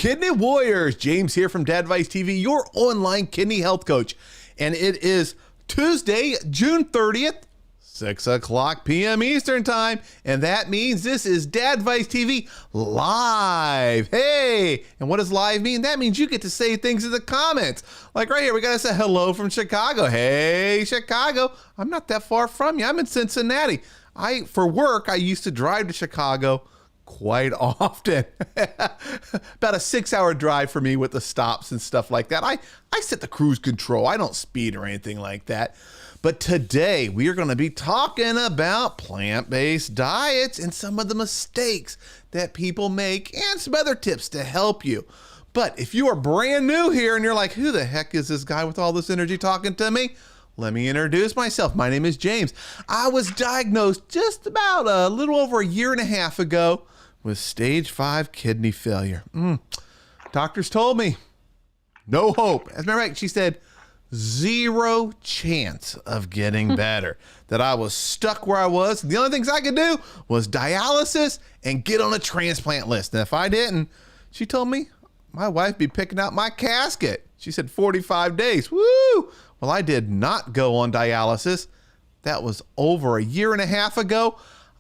Kidney Warriors. James here from Dadvice TV, your online kidney health coach. And it is Tuesday, June 30th, 6 o'clock p.m. Eastern time. And that means this is Dadvice TV live. Hey, and what does live mean? That means you get to say things in the comments. Like right here, we got to say hello from Chicago. Hey, Chicago. I'm not that far from you. I'm in Cincinnati. For work, I used to drive to Chicago quite often. About a 6-hour drive for me with the stops and stuff like that. I set the cruise control. I don't speed or anything like that. But today we are going to be talking about plant-based diets and some of the mistakes that people make and some other tips to help you. But if you are brand new here and you're like, who the heck is this guy with all this energy talking to me? Let me introduce myself. My name is James. I was diagnosed just about a little over a year and a half ago with stage 5 kidney failure. Doctors told me no hope. As a matter of fact, she said zero chance of getting better, that I was stuck where I was. The only things I could do was dialysis and get on a transplant list. And if I didn't, she told me my wife be picking out my casket. She said 45 days. Woo! Well, I did not go on dialysis. That was over a year and a half ago.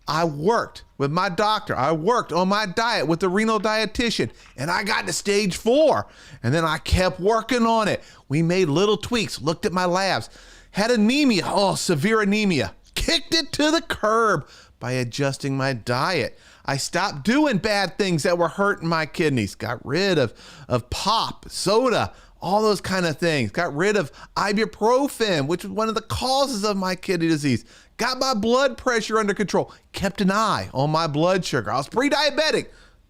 I worked with my doctor. I worked on my diet with the renal dietitian, and I got to stage 4. And then I kept working on it. We made little tweaks, looked at my labs, had anemia, severe anemia, kicked it to the curb by adjusting my diet. I stopped doing bad things that were hurting my kidneys, got rid of pop, soda, all those kind of things. Got rid of ibuprofen, which was one of the causes of my kidney disease. Got my blood pressure under control. Kept an eye on my blood sugar. I was pre-diabetic.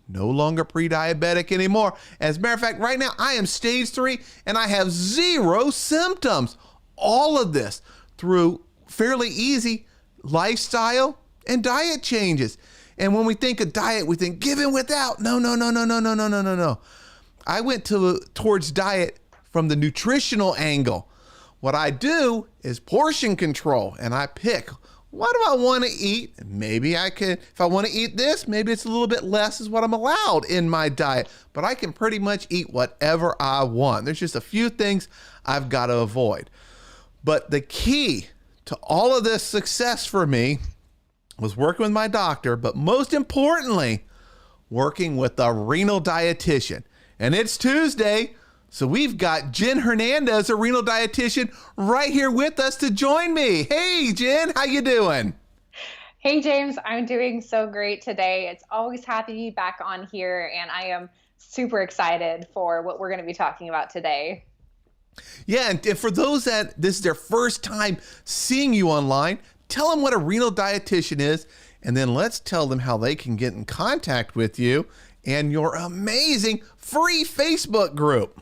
No longer pre-diabetic anymore. As a matter of fact, right now I am stage 3 and I have 0 symptoms. All of this through fairly easy lifestyle and diet changes. And when we think of diet, we think give and without. No. I went towards diet from the nutritional angle. What I do is portion control, and I pick, what do I want to eat? Maybe I can, if I want to eat this, maybe it's a little bit less is what I'm allowed in my diet, but I can pretty much eat whatever I want. There's just a few things I've got to avoid. But the key to all of this success for me was working with my doctor, but most importantly, working with a renal dietitian. And it's Tuesday, so we've got Jen Hernandez, a renal dietitian, right here with us to join me. Hey, Jen, how you doing? Hey, James, I'm doing so great today. It's always happy to be back on here, and I am super excited for what we're going to be talking about today. Yeah, and for those that this is their first time seeing you online, tell them what a renal dietitian is, and then let's tell them how they can get in contact with you and your amazing free Facebook group.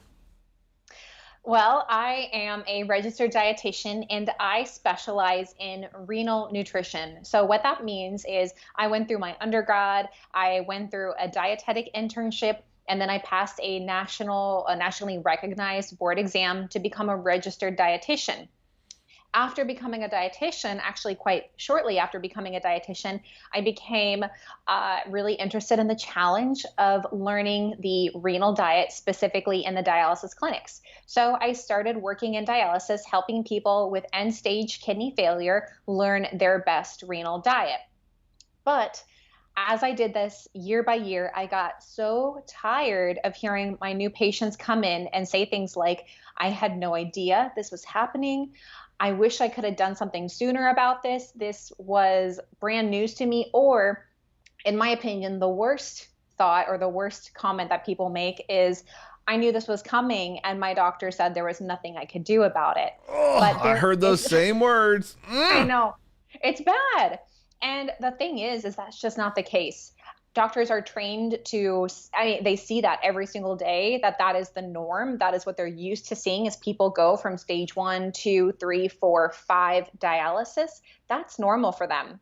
Well, I am a registered dietitian and I specialize in renal nutrition. So what that means is I went through my undergrad, I went through a dietetic internship, and then I passed a nationally recognized board exam to become a registered dietitian. After becoming a dietitian, actually quite shortly after becoming a dietitian, I became really interested in the challenge of learning the renal diet, specifically in the dialysis clinics. So I started working in dialysis, helping people with end-stage kidney failure learn their best renal diet. But as I did this year by year, I got so tired of hearing my new patients come in and say things like, I had no idea this was happening. I wish I could have done something sooner about this. This was brand news to me. Or, in my opinion, the worst thought or the worst comment that people make is, I knew this was coming and my doctor said there was nothing I could do about it. Oh, I heard those same words. I know. It's bad. And the thing is that's just not the case. Doctors are trained to, they see that every single day, that is the norm. That is what they're used to seeing as people go from stage 1, 2, 3, 4, 5 dialysis. That's normal for them.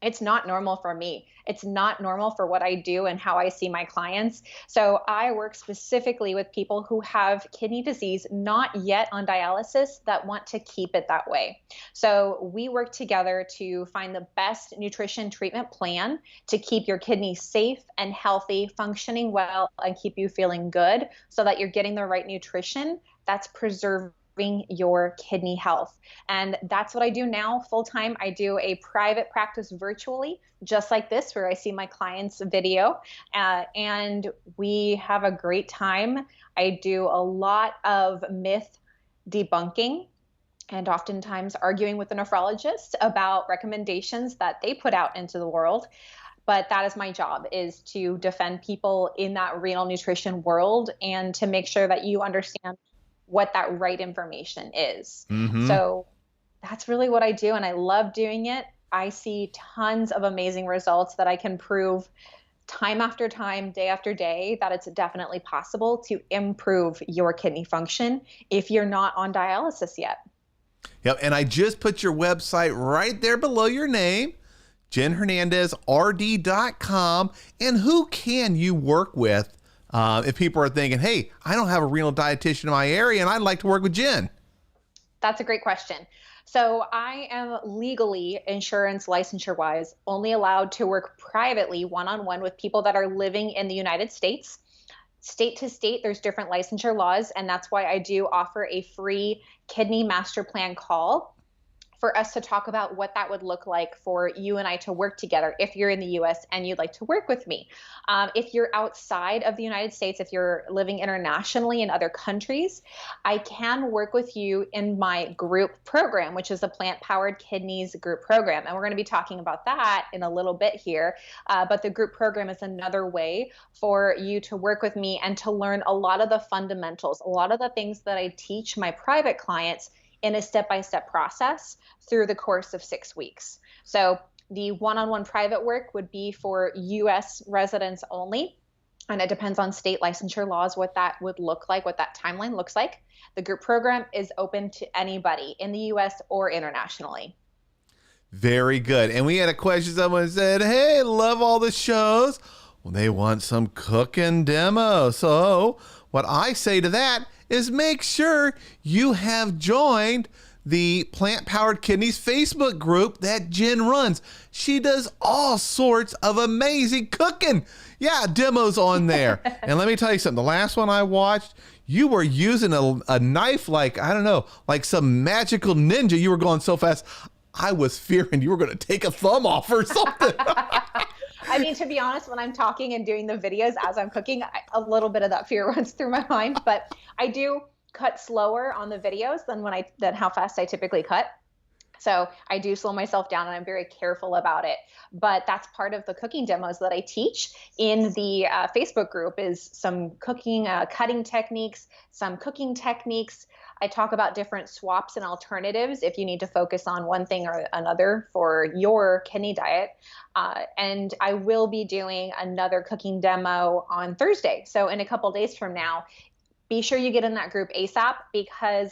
It's not normal for me. It's not normal for what I do and how I see my clients. So I work specifically with people who have kidney disease, not yet on dialysis, that want to keep it that way. So we work together to find the best nutrition treatment plan to keep your kidneys safe and healthy, functioning well, and keep you feeling good so that you're getting the right nutrition that's preserving your kidney health. And that's what I do now full time. I do a private practice virtually, just like this, where I see my clients' video, and we have a great time. I do a lot of myth debunking and oftentimes arguing with the nephrologist about recommendations that they put out into the world. But that is my job, is to defend people in that renal nutrition world and to make sure that you understand what that right information is. Mm-hmm. So that's really what I do, and I love doing it. I see tons of amazing results that I can prove time after time, day after day, that it's definitely possible to improve your kidney function if you're not on dialysis yet. Yep. And I just put your website right there below your name, JenHernandezRD.com. And who can you work with if people are thinking, hey, I don't have a renal dietitian in my area and I'd like to work with Jen? That's a great question. So I am legally, insurance licensure wise, only allowed to work privately one-on-one with people that are living in the United States. State to state, there's different licensure laws, and that's why I do offer a free kidney master plan call for us to talk about what that would look like for you and I to work together if you're in the US and you'd like to work with me. If you're outside of the United States, if you're living internationally in other countries, I can work with you in my group program, which is the Plant Powered Kidneys group program. And we're going to be talking about that in a little bit here. But the group program is another way for you to work with me and to learn a lot of the fundamentals, a lot of the things that I teach my private clients in a step-by-step process through the course of 6 weeks. So the one-on-one private work would be for US residents only, and it depends on state licensure laws what that would look like, what that timeline looks like. The group program is open to anybody in the US or internationally. Very good. And we had a question. Someone said, hey, love all the shows. Well, they want some cooking demo. So what I say to that is make sure you have joined the Plant Powered Kidneys Facebook group that Jen runs. She does all sorts of amazing cooking. Yeah, demos on there. And let me tell you something. The last one I watched, you were using a knife like, I don't know, like some magical ninja. You were going so fast. I was fearing you were going to take a thumb off or something. I mean, to be honest, when I'm talking and doing the videos as I'm cooking, a little bit of that fear runs through my mind, but I do cut slower on the videos than how fast I typically cut. So I do slow myself down and I'm very careful about it. But that's part of the cooking demos that I teach in the Facebook group is some cooking, cutting techniques, some cooking techniques. I talk about different swaps and alternatives if you need to focus on one thing or another for your kidney diet. And I will be doing another cooking demo on Thursday. So in a couple days from now, be sure you get in that group ASAP because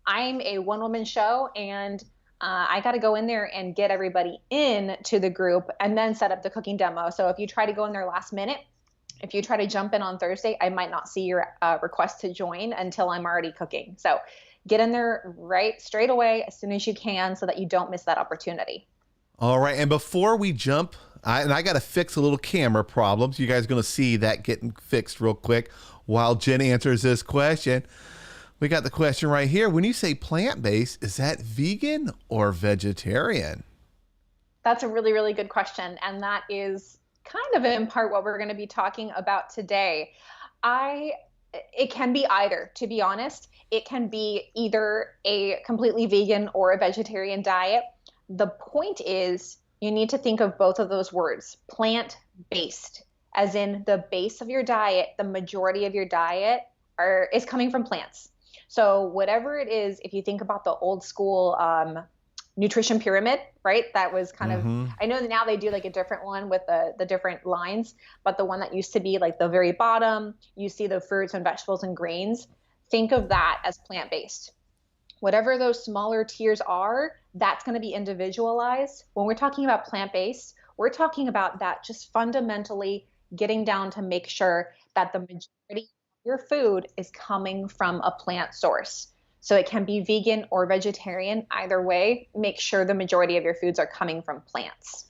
I'm a one-woman show and I got to go in there and get everybody in to the group and then set up the cooking demo. So if you try to go in there last minute, if you try to jump in on Thursday, I might not see your request to join until I'm already cooking. So get in there right straight away as soon as you can so that you don't miss that opportunity. All right. And before we jump, I got to fix a little camera problem. So you guys are going to see that getting fixed real quick while Jen answers this question. We got the question right here. When you say plant-based, is that vegan or vegetarian? That's a really, really good question. And that is kind of in part what we're going to be talking about today. It can be either, to be honest. It can be either a completely vegan or a vegetarian diet. The point is you need to think of both of those words, plant-based, as in the base of your diet, the majority of your diet is coming from plants. So whatever it is, if you think about the old school nutrition pyramid, right? That was kind of, I know that now they do like a different one with the different lines, but the one that used to be like the very bottom, you see the fruits and vegetables and grains. Think of that as plant-based. Whatever those smaller tiers are, that's going to be individualized. When we're talking about plant-based, we're talking about that just fundamentally getting down to make sure that the majority of your food is coming from a plant source. So it can be vegan or vegetarian, either way, make sure the majority of your foods are coming from plants.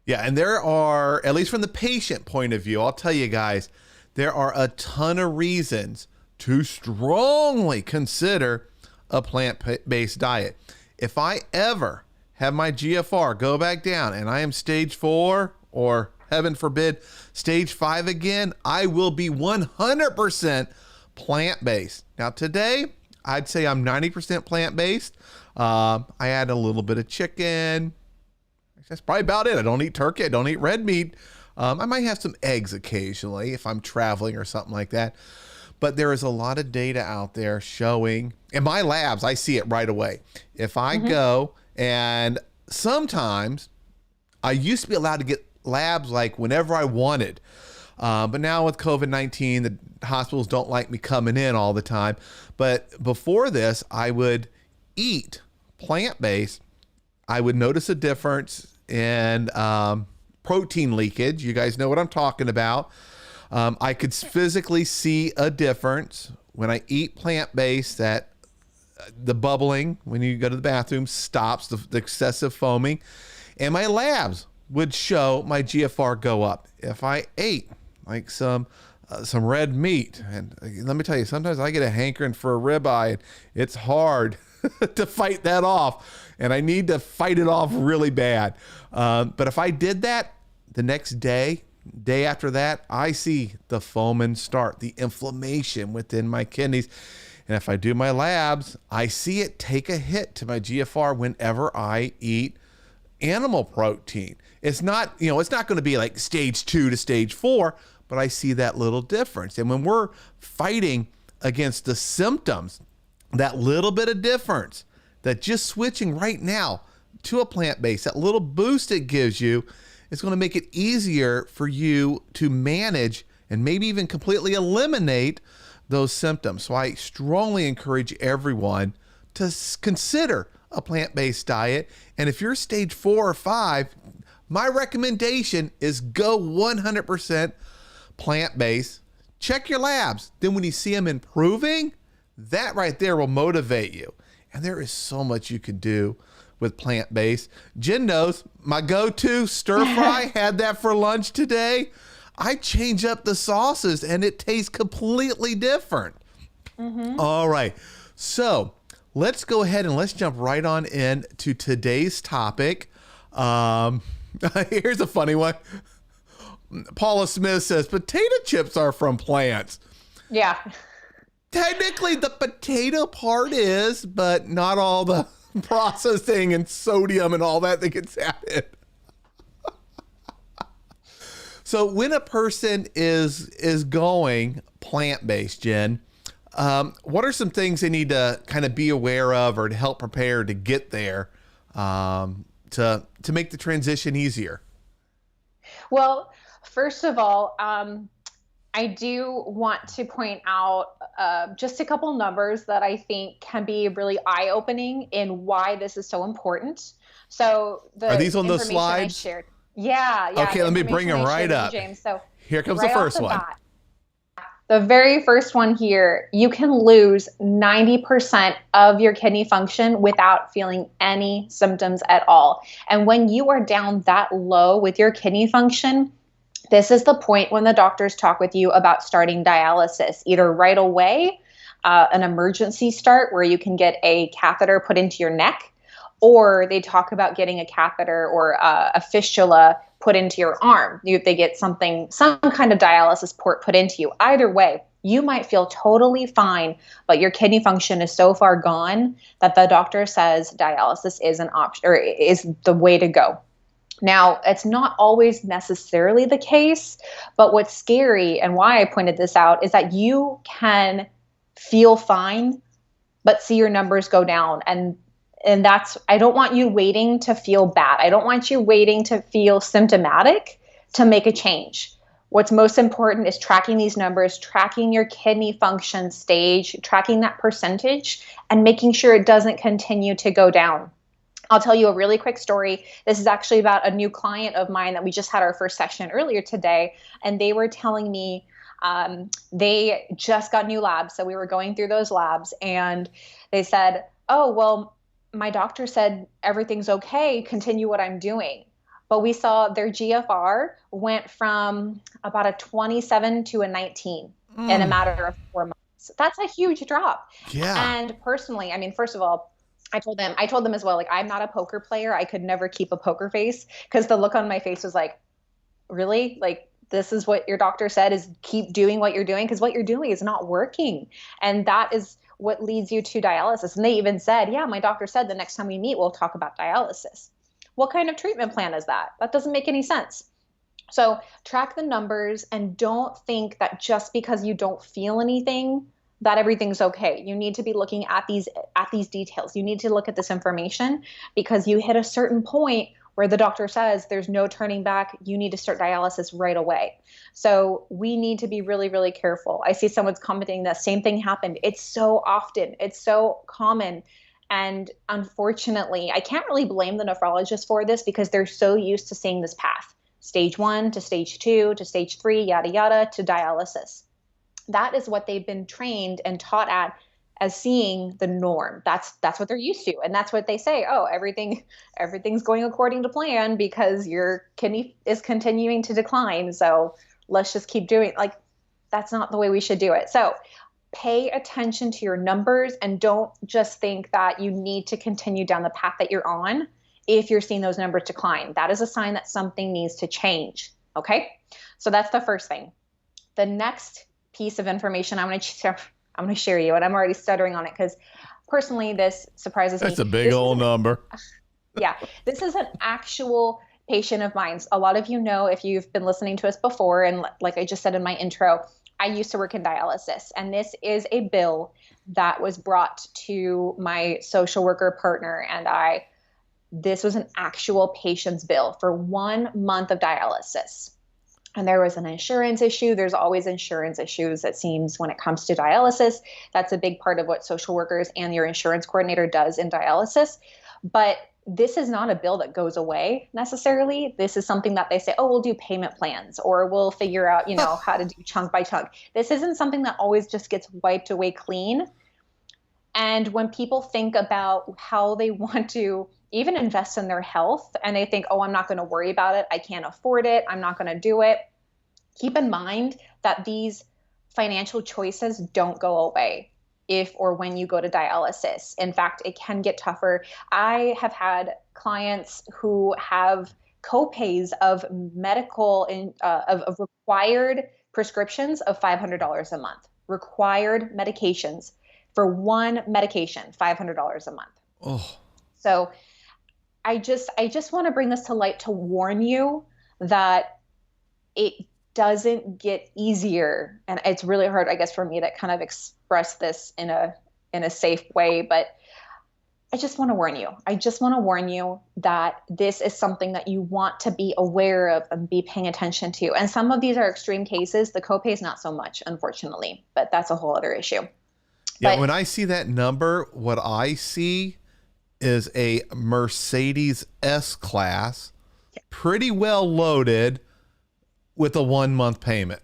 Yeah, and there are, at least from the patient point of view, I'll tell you guys, there are a ton of reasons to strongly consider a plant-based diet. If I ever have my GFR go back down and I am stage 4 or heaven forbid stage 5 again, I will be 100% plant-based. Now today, I'd say I'm 90% plant-based. I add a little bit of chicken. That's probably about it. I don't eat turkey. I don't eat red meat. I might have some eggs occasionally if I'm traveling or something like that. But there is a lot of data out there showing, in my labs, I see it right away. If I go, and sometimes I used to be allowed to get labs like whenever I wanted. But now with COVID-19, the hospitals don't like me coming in all the time. But before this, I would eat plant-based. I would notice a difference in protein leakage. You guys know what I'm talking about. I could physically see a difference when I eat plant-based, that the bubbling when you go to the bathroom stops, the excessive foaming, and my labs would show my GFR go up. If I ate like some red meat, and let me tell you, sometimes I get a hankering for a ribeye, and it's hard to fight that off, and I need to fight it off really bad. But if I did that the next day after that, I see the foaming start, the inflammation within my kidneys. And if I do my labs, I see it take a hit to my GFR whenever I eat animal protein. It's not, it's not going to be like stage 2 to stage 4, but I see that little difference. And when we're fighting against the symptoms, that little bit of difference, that just switching right now to a plant-based, that little boost it gives you, is going to make it easier for you to manage and maybe even completely eliminate those symptoms. So I strongly encourage everyone to consider a plant-based diet. And if you're stage 4 or 5, my recommendation is go 100% plant-based. Check your labs. Then when you see them improving, that right there will motivate you. And there is so much you can do with plant-based. Jen knows my go-to stir fry, had that for lunch today. I change up the sauces and it tastes completely different. All right. So let's go ahead and let's jump right on in to today's topic. Here's a funny one. Paula Smith says, potato chips are from plants. Yeah. Technically, the potato part is, but not all the processing and sodium and all that gets added. So when a person is going plant-based, Jen, what are some things they need to kind of be aware of or to help prepare to get there, to make the transition easier? Well, first of all, I do want to point out just a couple numbers that I think can be really eye-opening in why this is so important. So are these on those slides? I shared. Yeah. Okay, let me bring them right up. James. So here comes the first one. The very first one here, you can lose 90% of your kidney function without feeling any symptoms at all. And when you are down that low with your kidney function, this is the point when the doctors talk with you about starting dialysis, either right away, an emergency start where you can get a catheter put into your neck, or they talk about getting a catheter or a fistula put into your arm. They get some kind of dialysis port put into you. Either way, you might feel totally fine, but your kidney function is so far gone that the doctor says dialysis is an option or is the way to go. Now, it's not always necessarily the case, but what's scary and why I pointed this out is that you can feel fine, but see your numbers go down. And that's, I don't want you waiting to feel bad. I don't want you waiting to feel symptomatic to make a change. What's most important is tracking these numbers, tracking your kidney function stage, tracking that percentage, and making sure it doesn't continue to go down. I'll tell you a really quick story. This is actually about a new client of mine that we just had our first session earlier today. And they were telling me they just got new labs. So we were going through those labs and they said, oh, well, my doctor said everything's okay. Continue what I'm doing. But we saw their GFR went from about a 27 to a 19 in a matter of 4 months. That's a huge drop. Yeah. And personally, I mean, first of all, I told them as well, like, I'm not a poker player. I could never keep a poker face because the look on my face was like, really? Like, this is what your doctor said, is keep doing what you're doing, because what you're doing is not working. And that is what leads you to dialysis. And they even said, yeah, my doctor said the next time we meet, we'll talk about dialysis. What kind of treatment plan is that? That doesn't make any sense. So track the numbers and don't think that just because you don't feel anything, that everything's okay. You need to be looking at these details. You need to look at this information, because you hit a certain point where the doctor says there's no turning back. You need to start dialysis right away. So we need to be really, really careful. I see someone's commenting that same thing happened. It's so often, it's so common. And unfortunately, I can't really blame the nephrologist for this, because they're so used to seeing this path, stage 1 to stage 2 to stage 3, yada, yada, to dialysis. That is what they've been trained and taught at as seeing the norm. That's what they're used to. And that's what they say, oh, everything's going according to plan because your kidney is continuing to decline. So let's just keep doing it. Like, that's not the way we should do it. So pay attention to your numbers and don't just think that you need to continue down the path that you're on if you're seeing those numbers decline. That is a sign that something needs to change. Okay? So that's the first thing. The next piece of information I'm going to share you, and I'm already stuttering on it because personally this surprises me. That's a big old number. Yeah, this is an actual patient of mine. A lot of you know, if you've been listening to us before, and like I just said in my intro, I used to work in dialysis, and this is a bill that was brought to my social worker partner and I. This was an actual patient's bill for 1 month of dialysis. And there was an insurance issue. There's always insurance issues, it seems, when it comes to dialysis. That's a big part of what social workers and your insurance coordinator does in dialysis. But this is not a bill that goes away necessarily. This is something that they say, oh, we'll do payment plans, or we'll figure out, how to do chunk by chunk. This isn't something that always just gets wiped away clean. And when people think about how they want to even invest in their health and they think, oh, I'm not going to worry about it, I can't afford it, I'm not going to do it, keep in mind that these financial choices don't go away if or when you go to dialysis. In fact, it can get tougher. I have had clients who have copays of of required prescriptions of $500 a month, required medications for one medication, $500 a month. Oh. So I just want to bring this to light to warn you that it doesn't get easier. And it's really hard, I guess, for me to kind of express this in a safe way, but I just want to warn you. I just want to warn you that this is something that you want to be aware of and be paying attention to. And some of these are extreme cases. The copay is not so much, unfortunately, but that's a whole other issue. Yeah, when I see that number, what I see is a Mercedes S-Class, pretty well loaded with a 1 month payment.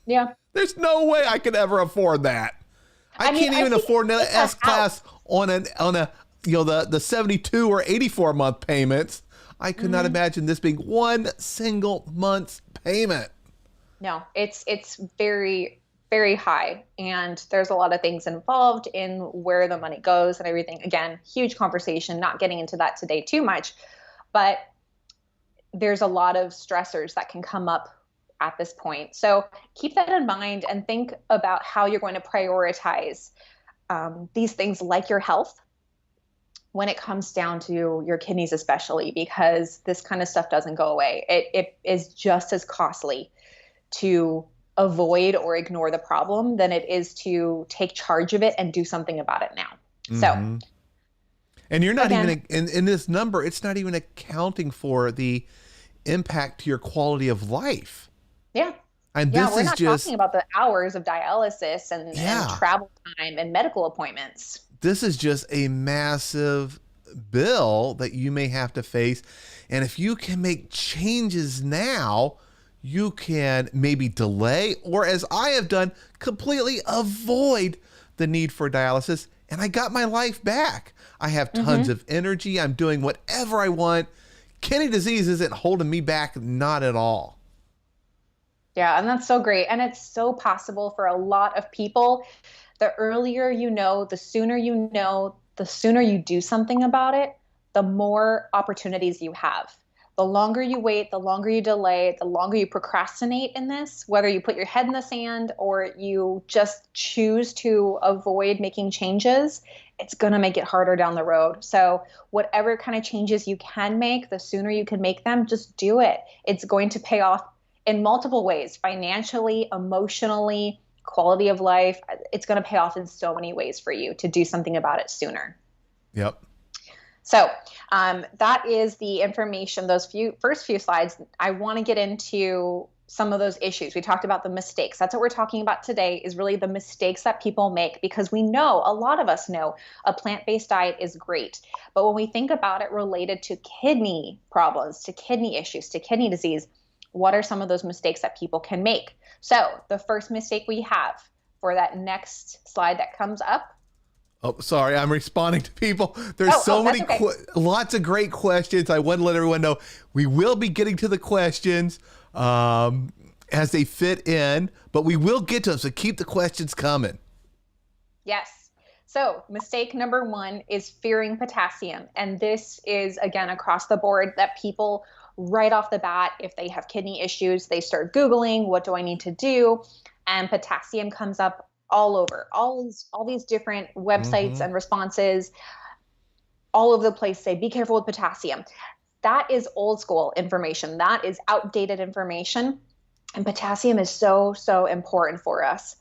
Yeah. There's no way I could ever afford that. I can't even afford an S-Class on the 72 or 84 month payments. I could not imagine this being one single month's payment. No, it's very, very high. And there's a lot of things involved in where the money goes and everything. Again, huge conversation, not getting into that today too much, but there's a lot of stressors that can come up at this point. So keep that in mind and think about how you're going to prioritize these things like your health when it comes down to your kidneys, especially because this kind of stuff doesn't go away. It is just as costly to avoid or ignore the problem than it is to take charge of it and do something about it now. So, and you're not even in this number, it's not even accounting for the impact to your quality of life. Yeah. And Yeah, this we're is not talking just, about the hours of dialysis and yeah, travel time and medical appointments. this is just a massive bill that you may have to face. And if you can make changes now, you can maybe delay, or as I have done, completely avoid the need for dialysis. And I got my life back. I have tons of energy. I'm doing whatever I want. Kidney disease isn't holding me back, not at all. Yeah, and that's so great. And it's so possible for a lot of people. The earlier you know, the sooner you do something about it, the more opportunities you have. The longer you wait, the longer you delay, the longer you procrastinate in this, whether you put your head in the sand or you just choose to avoid making changes, it's going to make it harder down the road. So, whatever kind of changes you can make, the sooner you can make them, just do it. It's going to pay off in multiple ways, financially, emotionally, quality of life. It's going to pay off in so many ways for you to do something about it sooner. Yep. So that is the information, those first few slides. I want to get into some of those issues. We talked about the mistakes. That's what we're talking about today, is really the mistakes that people make, because we know, a lot of us know, a plant-based diet is great. But when we think about it related to kidney problems, to kidney issues, to kidney disease, what are some of those mistakes that people can make? So the first mistake we have for that next slide that comes up. Oh, sorry, I'm responding to people. There's so many, okay. Lots of great questions. I want to let everyone know we will be getting to the questions as they fit in, but we will get to them. So keep the questions coming. Yes. So mistake number one is fearing potassium. And this is, again, across the board, that people right off the bat, if they have kidney issues, they start Googling, what do I need to do? And potassium comes up all over, all these different websites and responses all over the place say, be careful with potassium. That is old school information. That is outdated information. And potassium is so, so important for us.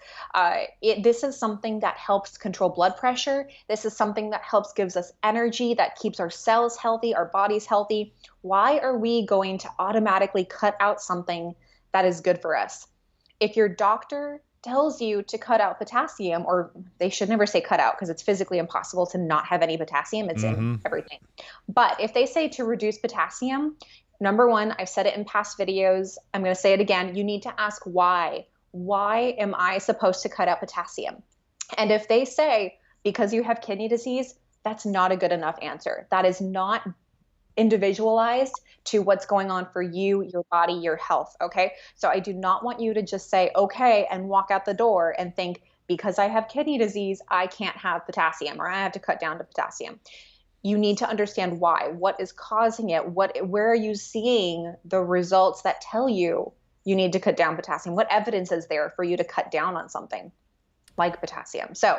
This is something that helps control blood pressure. This is something that gives us energy, that keeps our cells healthy, our bodies healthy. Why are we going to automatically cut out something that is good for us? If your doctor tells you to cut out potassium, or they should never say cut out because it's physically impossible to not have any potassium, it's in everything. But if they say to reduce potassium, number one, I've said it in past videos, I'm going to say it again, you need to ask why. Why am I supposed to cut out potassium? And if they say, because you have kidney disease, that's not a good enough answer. That is not individualized to what's going on for you, your body, your health. Okay. So I do not want you to just say, okay, and walk out the door and think, because I have kidney disease, I can't have potassium, or I have to cut down to potassium. You need to understand why. What is causing it? Where are you seeing the results that tell you you need to cut down potassium? What evidence is there for you to cut down on something like potassium? So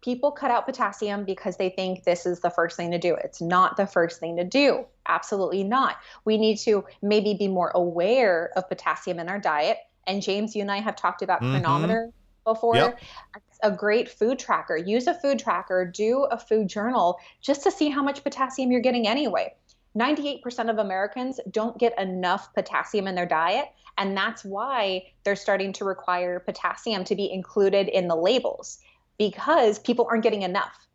people cut out potassium because they think this is the first thing to do. It's not the first thing to do. Absolutely not. We need to maybe be more aware of potassium in our diet. And James, you and I have talked about chronometer before. Yep. It's a great food tracker. Use a food tracker, do a food journal just to see how much potassium you're getting anyway. 98% of Americans don't get enough potassium in their diet. And that's why they're starting to require potassium to be included in the labels, because people aren't getting enough.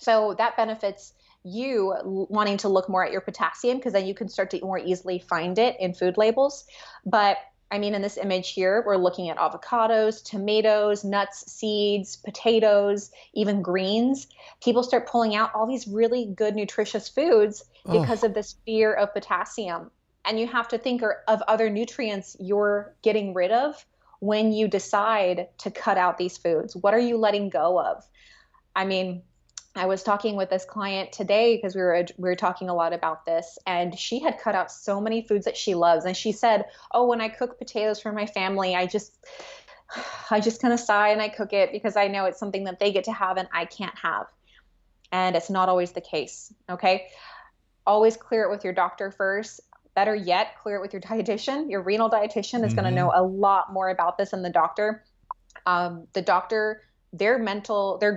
So that benefits you wanting to look more at your potassium, because then you can start to more easily find it in food labels. But I mean, in this image here, we're looking at avocados, tomatoes, nuts, seeds, potatoes, even greens. People start pulling out all these really good, nutritious foods because of this fear of potassium. And you have to think of other nutrients you're getting rid of when you decide to cut out these foods. What are you letting go of? I mean, I was talking with this client today because we were talking a lot about this, and she had cut out so many foods that she loves. And she said, oh, when I cook potatoes for my family, I just kind of sigh and I cook it because I know it's something that they get to have and I can't have. And it's not always the case. Okay. Always clear it with your doctor first. Better yet, clear it with your dietitian. Your renal dietitian is going to know a lot more about this than the doctor. The doctor, their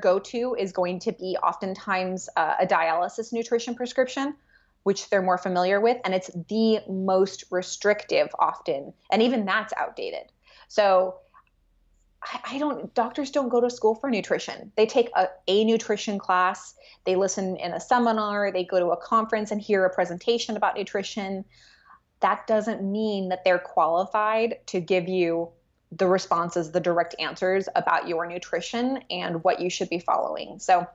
go-to is going to be oftentimes a dialysis nutrition prescription, which they're more familiar with, and it's the most restrictive often, and even that's outdated. So doctors don't go to school for nutrition. They take a nutrition class, they listen in a seminar, they go to a conference and hear a presentation about nutrition. That doesn't mean that they're qualified to give you the responses, the direct answers about your nutrition and what you should be following. So,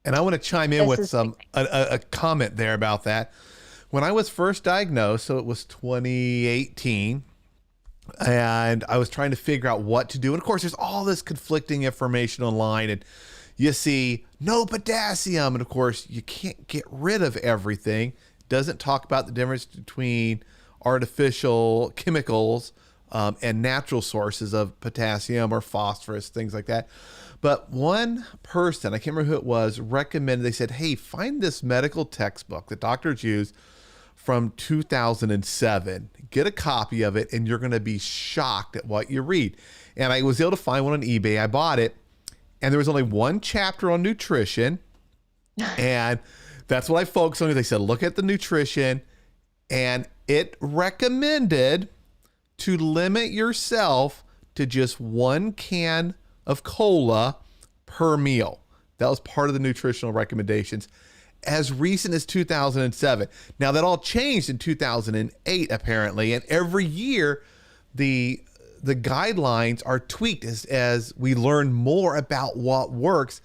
and I want to chime in with a comment there about that. When I was first diagnosed, so it was 2018, and I was trying to figure out what to do. And of course, there's all this conflicting information online, and you see no potassium. And of course, you can't get rid of everything. It doesn't talk about the difference between artificial chemicals and natural sources of potassium or phosphorus, things like that. But one person, I can't remember who it was, recommended, they said, hey, find this medical textbook that doctors use from 2007. Get a copy of it, and you're going to be shocked at what you read. And I was able to find one on eBay. I bought it, and there was only one chapter on nutrition. And that's what I focused on. They said, look at the nutrition, and it recommended to limit yourself to just one can of cola per meal. That was part of the nutritional recommendations as recent as 2007. Now that all changed in 2008 apparently, and every year the guidelines are tweaked as we learn more about what works.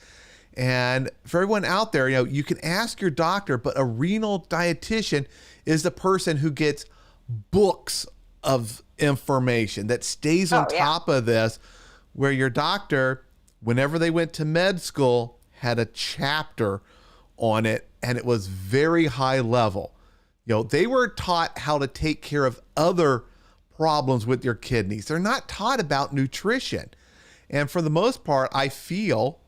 And for everyone out there, you can ask your doctor, but a renal dietitian is the person who gets books of information that stays on top of this, where your doctor, whenever they went to med school, had a chapter on it, and it was very high level. They were taught how to take care of other problems with your kidneys. They're not taught about nutrition. And for the most part, I feel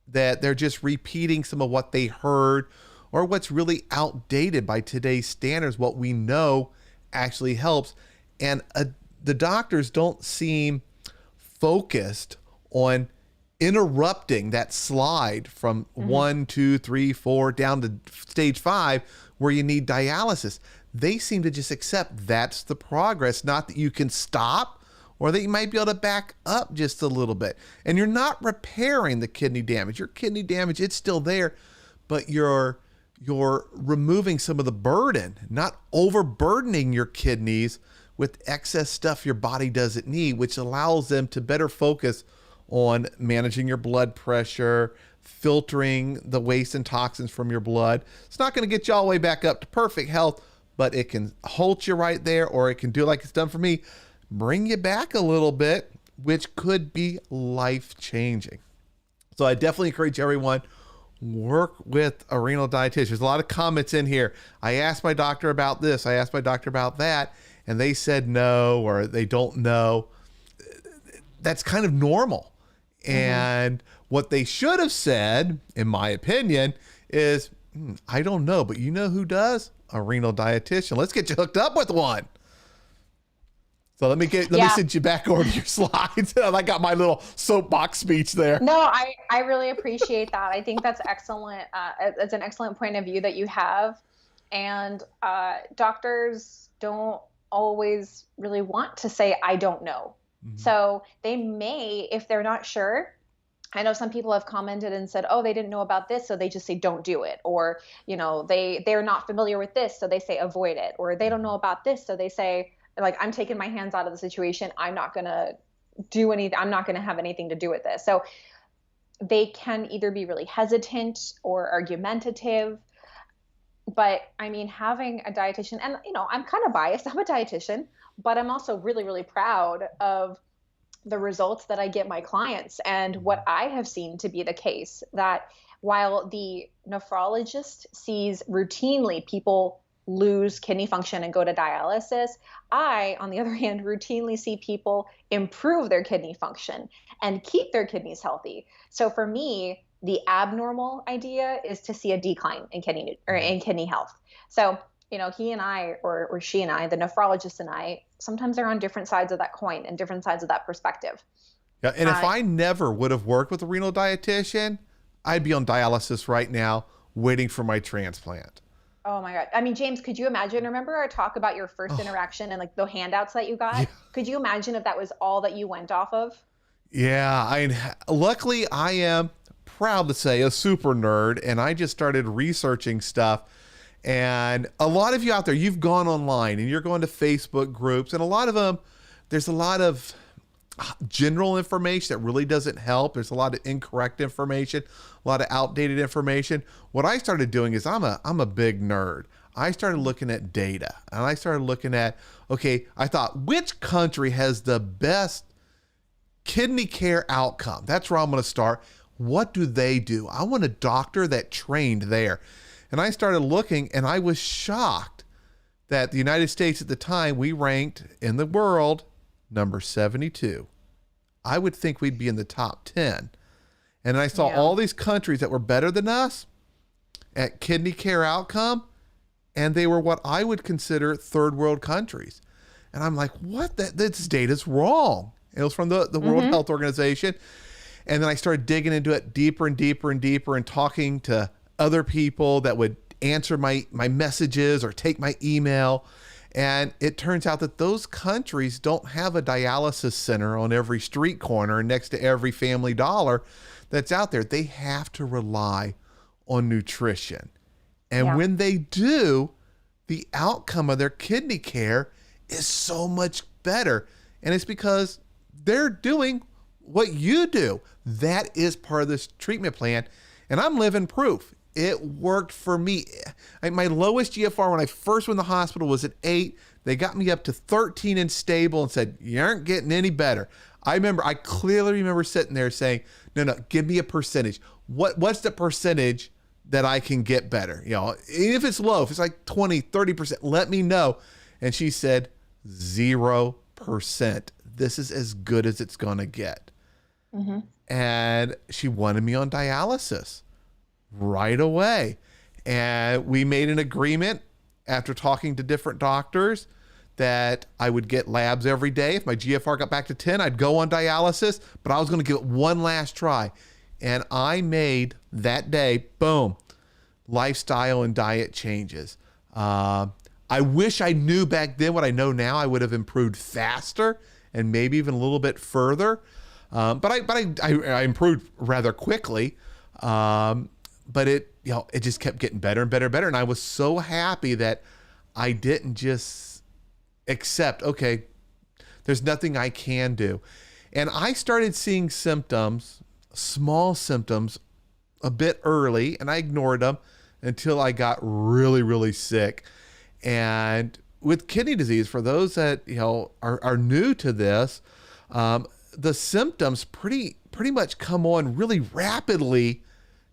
that they're just repeating some of what they heard or what's really outdated by today's standards, what we know actually helps. And the doctors don't seem focused on interrupting that slide from 1, 2, 3, 4 down to stage 5 where you need dialysis. They seem to just accept that's the progress, not that you can stop or that you might be able to back up just a little bit. And you're not repairing the kidney damage. Your kidney damage, it's still there, but you're removing some of the burden, not overburdening your kidneys with excess stuff your body doesn't need, which allows them to better focus on managing your blood pressure, filtering the waste and toxins from your blood. It's not going to get you all the way back up to perfect health, but it can halt you right there, or it can do like it's done for me, bring you back a little bit, which could be life-changing. So I definitely encourage everyone, work with a renal dietitian. There's a lot of comments in here. I asked my doctor about this. I asked my doctor about that, and they said no, or they don't know. That's kind of normal. And what they should have said, in my opinion, is, I don't know, but you know who does? A renal dietitian. Let's get you hooked up with one. So let me send you back over to your slides. I got my little soapbox speech there. No, I really appreciate that. I think that's excellent. It's an excellent point of view that you have. And doctors don't always really want to say, I don't know. So they may, if they're not sure, I know some people have commented and said, oh, they didn't know about this, so they just say, don't do it. Or, they're not familiar with this, so they say, avoid it. Or they don't know about this, so they say, like, I'm taking my hands out of the situation. I'm not going to do anything. I'm not going to have anything to do with this. So they can either be really hesitant or argumentative. But I mean, having a dietitian, and I'm kind of biased. I'm a dietitian, but I'm also really, really proud of the results that I get my clients and what I have seen to be the case, that while the nephrologist sees routinely people lose kidney function and go to dialysis, I, on the other hand, routinely see people improve their kidney function and keep their kidneys healthy. So for me, the abnormal idea is to see a decline in kidney health. So, he and I, or she and I, the nephrologist and I, sometimes are on different sides of that coin and different sides of that perspective. Yeah, and if I never would have worked with a renal dietitian, I'd be on dialysis right now, waiting for my transplant. Oh my God. I mean, James, could you imagine? Remember our talk about your first Oh, interaction and like the handouts that you yeah. got? Could you imagine if that was all that you went off of? Yeah, luckily I am proud to say a super nerd, and I just started researching stuff. And a lot of you out there, you've gone online and you're going to Facebook groups, and a lot of them, there's a lot of general information that really doesn't help. There's a lot of incorrect information, a lot of outdated information. What I started doing is I'm a big nerd. I started looking at data, and I started looking at, okay, I thought, which country has the best kidney care outcome? That's where I'm going to start. What do they do? I want a doctor that trained there. And I started looking, and I was shocked that the United States at the time, we ranked in the world number 72. I would think we'd be in the top 10. And I saw Yeah. all these countries that were better than us at kidney care outcome, and they were what I would consider third world countries. And I'm like, what? This data's wrong. It was from the World Health Organization. And then I started digging into it deeper and deeper and deeper, and talking to other people that would answer my messages or take my email. And it turns out that those countries don't have a dialysis center on every street corner next to every Family Dollar that's out there. They have to rely on nutrition. And Yeah. when they do, the outcome of their kidney care is so much better. And it's because they're doing what you do. That is part of this treatment plan. And I'm living proof. It worked for me. My lowest GFR when I first went to the hospital was at 8. They got me up to 13 and stable and said, you aren't getting any better. I clearly remember sitting there saying, no, give me a percentage. What's the percentage that I can get better? You know, if it's low, if it's like 20, 30%, let me know. And she said, 0%. This is as good as it's going to get. And she wanted me on dialysis right away. And we made an agreement after talking to different doctors that I would get labs every day. If my GFR got back to 10, I'd go on dialysis, but I was going to give it one last try. And I made that day, boom, lifestyle and diet changes. I wish I knew back then what I know now. I would have improved faster and maybe even a little bit further. But I improved rather quickly. But it just kept getting better and better and better. And I was so happy that I didn't just accept, okay, there's nothing I can do. And I started seeing symptoms, small symptoms, a bit early, and I ignored them until I got really, really sick. And with kidney disease, for those that are new to this, the symptoms pretty much come on really rapidly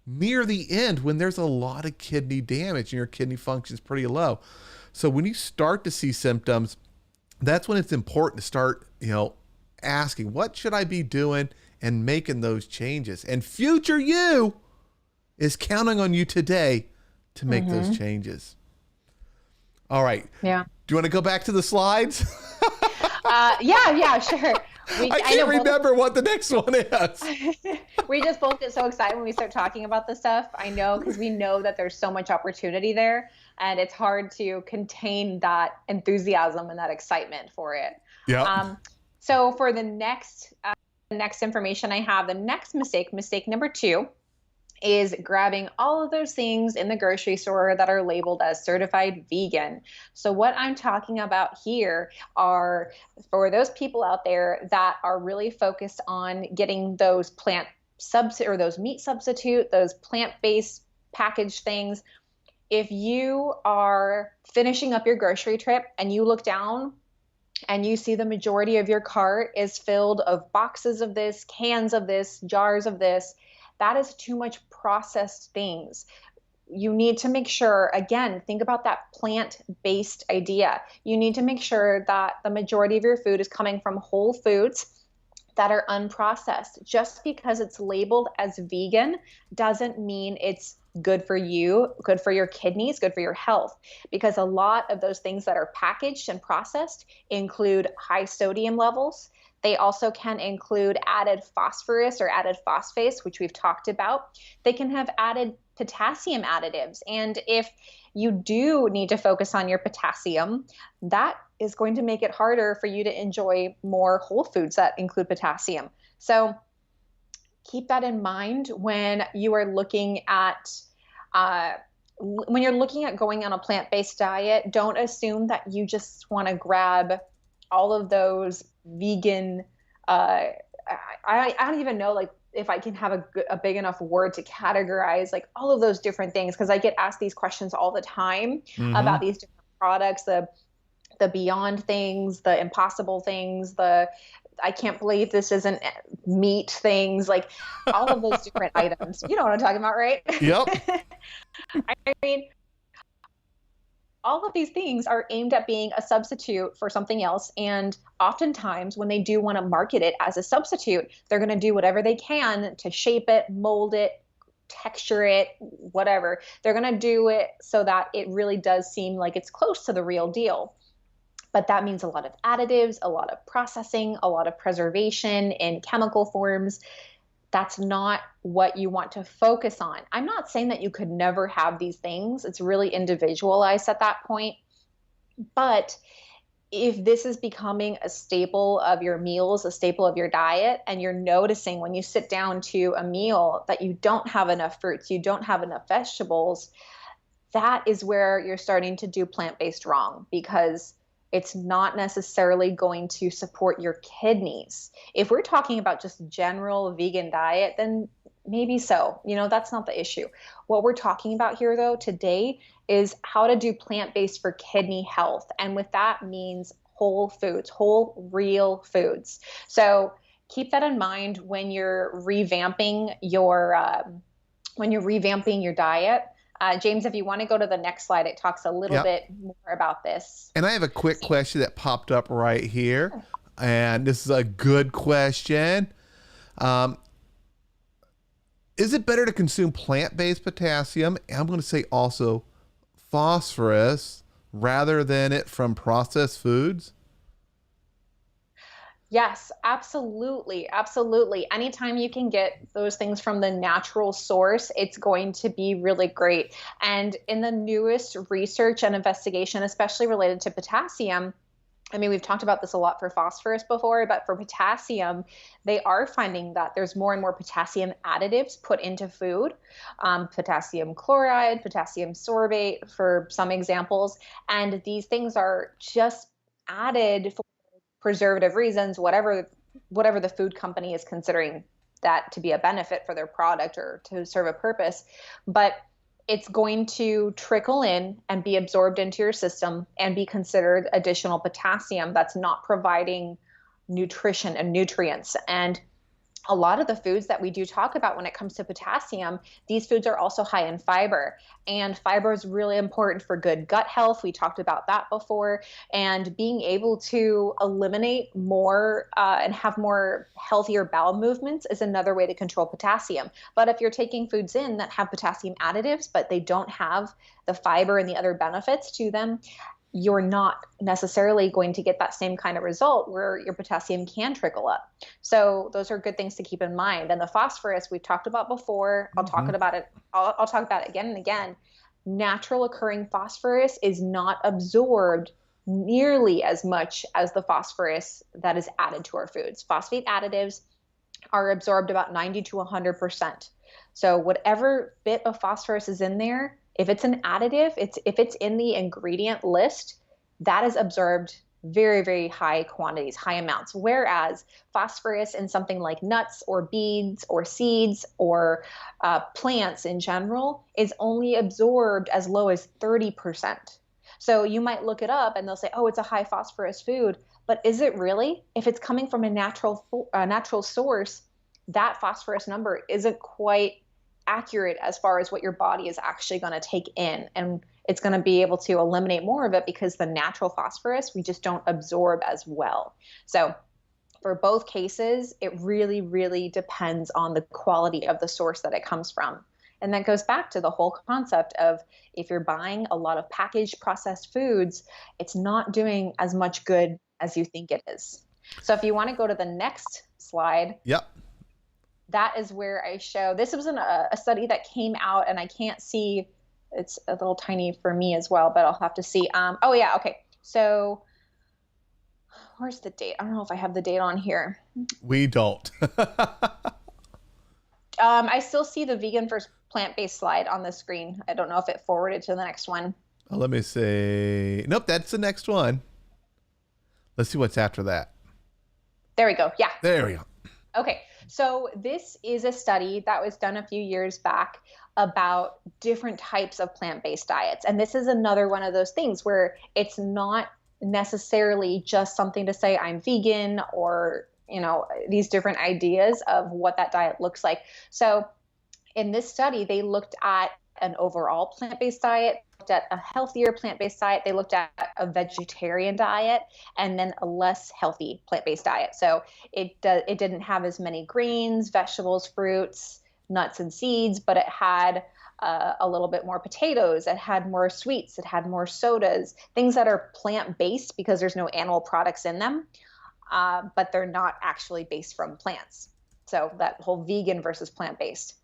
near the end when there's a lot of kidney damage and your kidney function is pretty low. So when you start to see symptoms, that's when it's important to start, asking, what should I be doing, and making those changes. And future you is counting on you today to make those changes. All right. Yeah. Do you want to go back to the slides? Yeah, sure. I can't remember what the next one is. We just both get so excited when we start talking about this stuff. I know, because we know that there's so much opportunity there, and it's hard to contain that enthusiasm and that excitement for it. Yeah. So for the next information I have, the next mistake number 2, is grabbing all of those things in the grocery store that are labeled as certified vegan. So what I'm talking about here are for those people out there that are really focused on getting those those meat substitute, those plant-based packaged things. If you are finishing up your grocery trip and you look down and you see the majority of your cart is filled of boxes of this, cans of this, jars of this, that is too much processed things. You need to make sure, again, think about that plant-based idea. You need to make sure that the majority of your food is coming from whole foods that are unprocessed. Just because it's labeled as vegan doesn't mean it's good for you, good for your kidneys, good for your health, because a lot of those things that are packaged and processed include high sodium levels. They also can include added phosphorus or added phosphates, which we've talked about. They can have added potassium additives. And if you do need to focus on your potassium, that is going to make it harder for you to enjoy more whole foods that include potassium. So keep that in mind when you are looking at going on a plant-based diet. Don't assume that you just want to grab all of those vegan. I don't even know like if I can have a big enough word to categorize like all of those different things, because I get asked these questions all the time about these different products, the Beyond things, the Impossible things, the I can't believe this isn't meat things, like all of those different items. You know what I'm talking about, right? Yep. I mean, all of these things are aimed at being a substitute for something else. And oftentimes, when they do want to market it as a substitute, they're going to do whatever they can to shape it, mold it, texture it, whatever. They're going to do it so that it really does seem like it's close to the real deal. But that means a lot of additives, a lot of processing, a lot of preservation in chemical forms. That's not what you want to focus on. I'm not saying that you could never have these things. It's really individualized at that point. But if this is becoming a staple of your meals, a staple of your diet, and you're noticing when you sit down to a meal that you don't have enough fruits, you don't have enough vegetables, that is where you're starting to do plant-based wrong, because it's not necessarily going to support your kidneys. If we're talking about just general vegan diet, then maybe so. That's not the issue. What we're talking about here, though, today is how to do plant-based for kidney health. And with that means whole foods, whole, real foods. So keep that in mind when you're revamping your diet. James, if you want to go to the next slide, it talks a little bit more about this. And I have a quick question that popped up right here. And this is a good question. Is it better to consume plant-based potassium? And I'm going to say also phosphorus rather than it from processed foods? Yes, absolutely. Absolutely. Anytime you can get those things from the natural source, it's going to be really great. And in the newest research and investigation, especially related to potassium, I mean, we've talked about this a lot for phosphorus before, but for potassium, they are finding that there's more and more potassium additives put into food, potassium chloride, potassium sorbate, for some examples. And these things are just added for preservative reasons, whatever the food company is considering that to be a benefit for their product or to serve a purpose. But it's going to trickle in and be absorbed into your system and be considered additional potassium that's not providing nutrition and nutrients. And a lot of the foods that we do talk about when it comes to potassium, these foods are also high in fiber. And fiber is really important for good gut health. We talked about that before. And being able to eliminate more and have more healthier bowel movements is another way to control potassium. But if you're taking foods in that have potassium additives, but they don't have the fiber and the other benefits to them, you're not necessarily going to get that same kind of result where your potassium can trickle up. So those are good things to keep in mind. And the phosphorus we've talked about before, I'll talk about it again and again. Natural occurring phosphorus is not absorbed nearly as much as the phosphorus that is added to our foods. Phosphate additives are absorbed about 90 to 100%. So whatever bit of phosphorus is in there, if it's an additive, if it's in the ingredient list, that is absorbed very, very high quantities, high amounts. Whereas phosphorus in something like nuts or beans or seeds or plants in general is only absorbed as low as 30%. So you might look it up and they'll say, oh, it's a high phosphorus food. But is it really? If it's coming from a natural source, that phosphorus number isn't quite accurate as far as what your body is actually going to take in. And it's going to be able to eliminate more of it because the natural phosphorus, we just don't absorb as well. So for both cases, it really, really depends on the quality of the source that it comes from. And that goes back to the whole concept of if you're buying a lot of packaged processed foods, it's not doing as much good as you think it is. So if you want to go to the next slide. Yep. that is where I show, this was a study that came out, and I can't see, it's a little tiny for me as well, but I'll have to see. Oh yeah, okay. So where's the date? I don't know if I have the date on here. We don't. I still see the vegan versus plant-based slide on the screen. I don't know if it forwarded to the next one. Let me see. Nope, that's the next one. Let's see what's after that. There we go. Yeah. There we go. Okay. So this is a study that was done a few years back about different types of plant-based diets. And this is another one of those things where it's not necessarily just something to say I'm vegan, or, you know, these different ideas of what that diet looks like. So in this study, they looked at an overall plant-based diet, looked at a healthier plant-based diet, they looked at a vegetarian diet, and then a less healthy plant-based diet. So it didn't have as many greens, vegetables, fruits, nuts, and seeds, but it had a little bit more potatoes, it had more sweets, it had more sodas, things that are plant-based because there's no animal products in them, but they're not actually based from plants. So that whole vegan versus plant-based.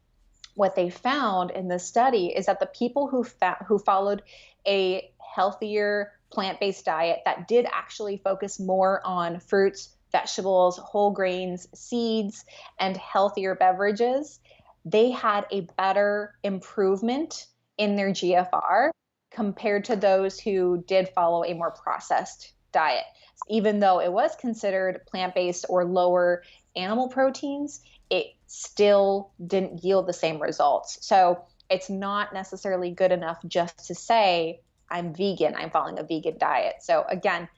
What they found in this study is that the people who followed a healthier plant-based diet that did actually focus more on fruits, vegetables, whole grains, seeds, and healthier beverages, they had a better improvement in their GFR compared to those who did follow a more processed diet. Even though it was considered plant-based or lower animal proteins, it still didn't yield the same results. So it's not necessarily good enough just to say, I'm vegan, I'm following a vegan diet. So again,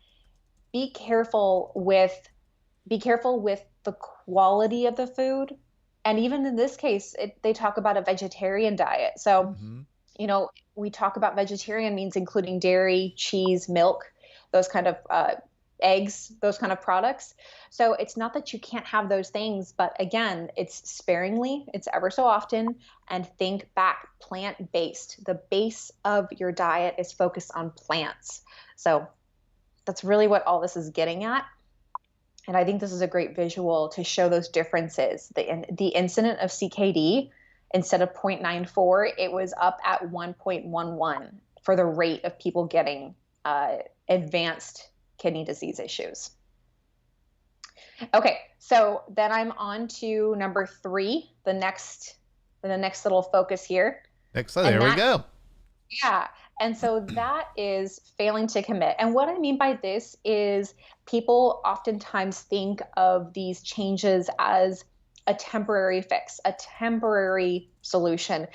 be careful with the quality of the food. And even in this case, they talk about a vegetarian diet. So, you know, we talk about vegetarian means including dairy, cheese, milk, those kind of eggs, those kind of products. So it's not that you can't have those things, but again, it's sparingly, it's ever so often, and think back, plant-based. The base of your diet is focused on plants. So that's really what all this is getting at. And I think this is a great visual to show those differences. The incident of CKD, instead of 0.94, it was up at 1.11 for the rate of people getting advanced kidney disease issues. Okay, so then I'm on to number 3, the next little focus here. Next slide, there we go. Yeah, and so that is failing to commit. And what I mean by this is people oftentimes think of these changes as a temporary fix, a temporary solution.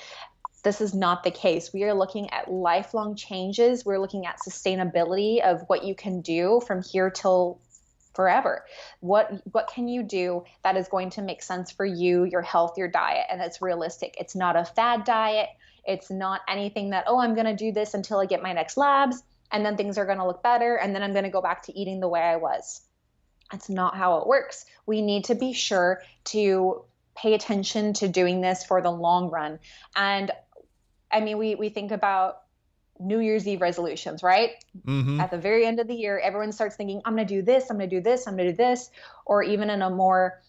This is not the case. We are looking at lifelong changes. We're looking at sustainability of what you can do from here till forever. What can you do that is going to make sense for you, your health, your diet, and it's realistic. It's not a fad diet. It's not anything that, oh, I'm going to do this until I get my next labs, and then things are going to look better, and then I'm going to go back to eating the way I was. That's not how it works. We need to be sure to pay attention to doing this for the long run. And I mean, we think about New Year's Eve resolutions, right? At the very end of the year, everyone starts thinking, I'm going to do this, I'm going to do this, I'm going to do this, or even in a more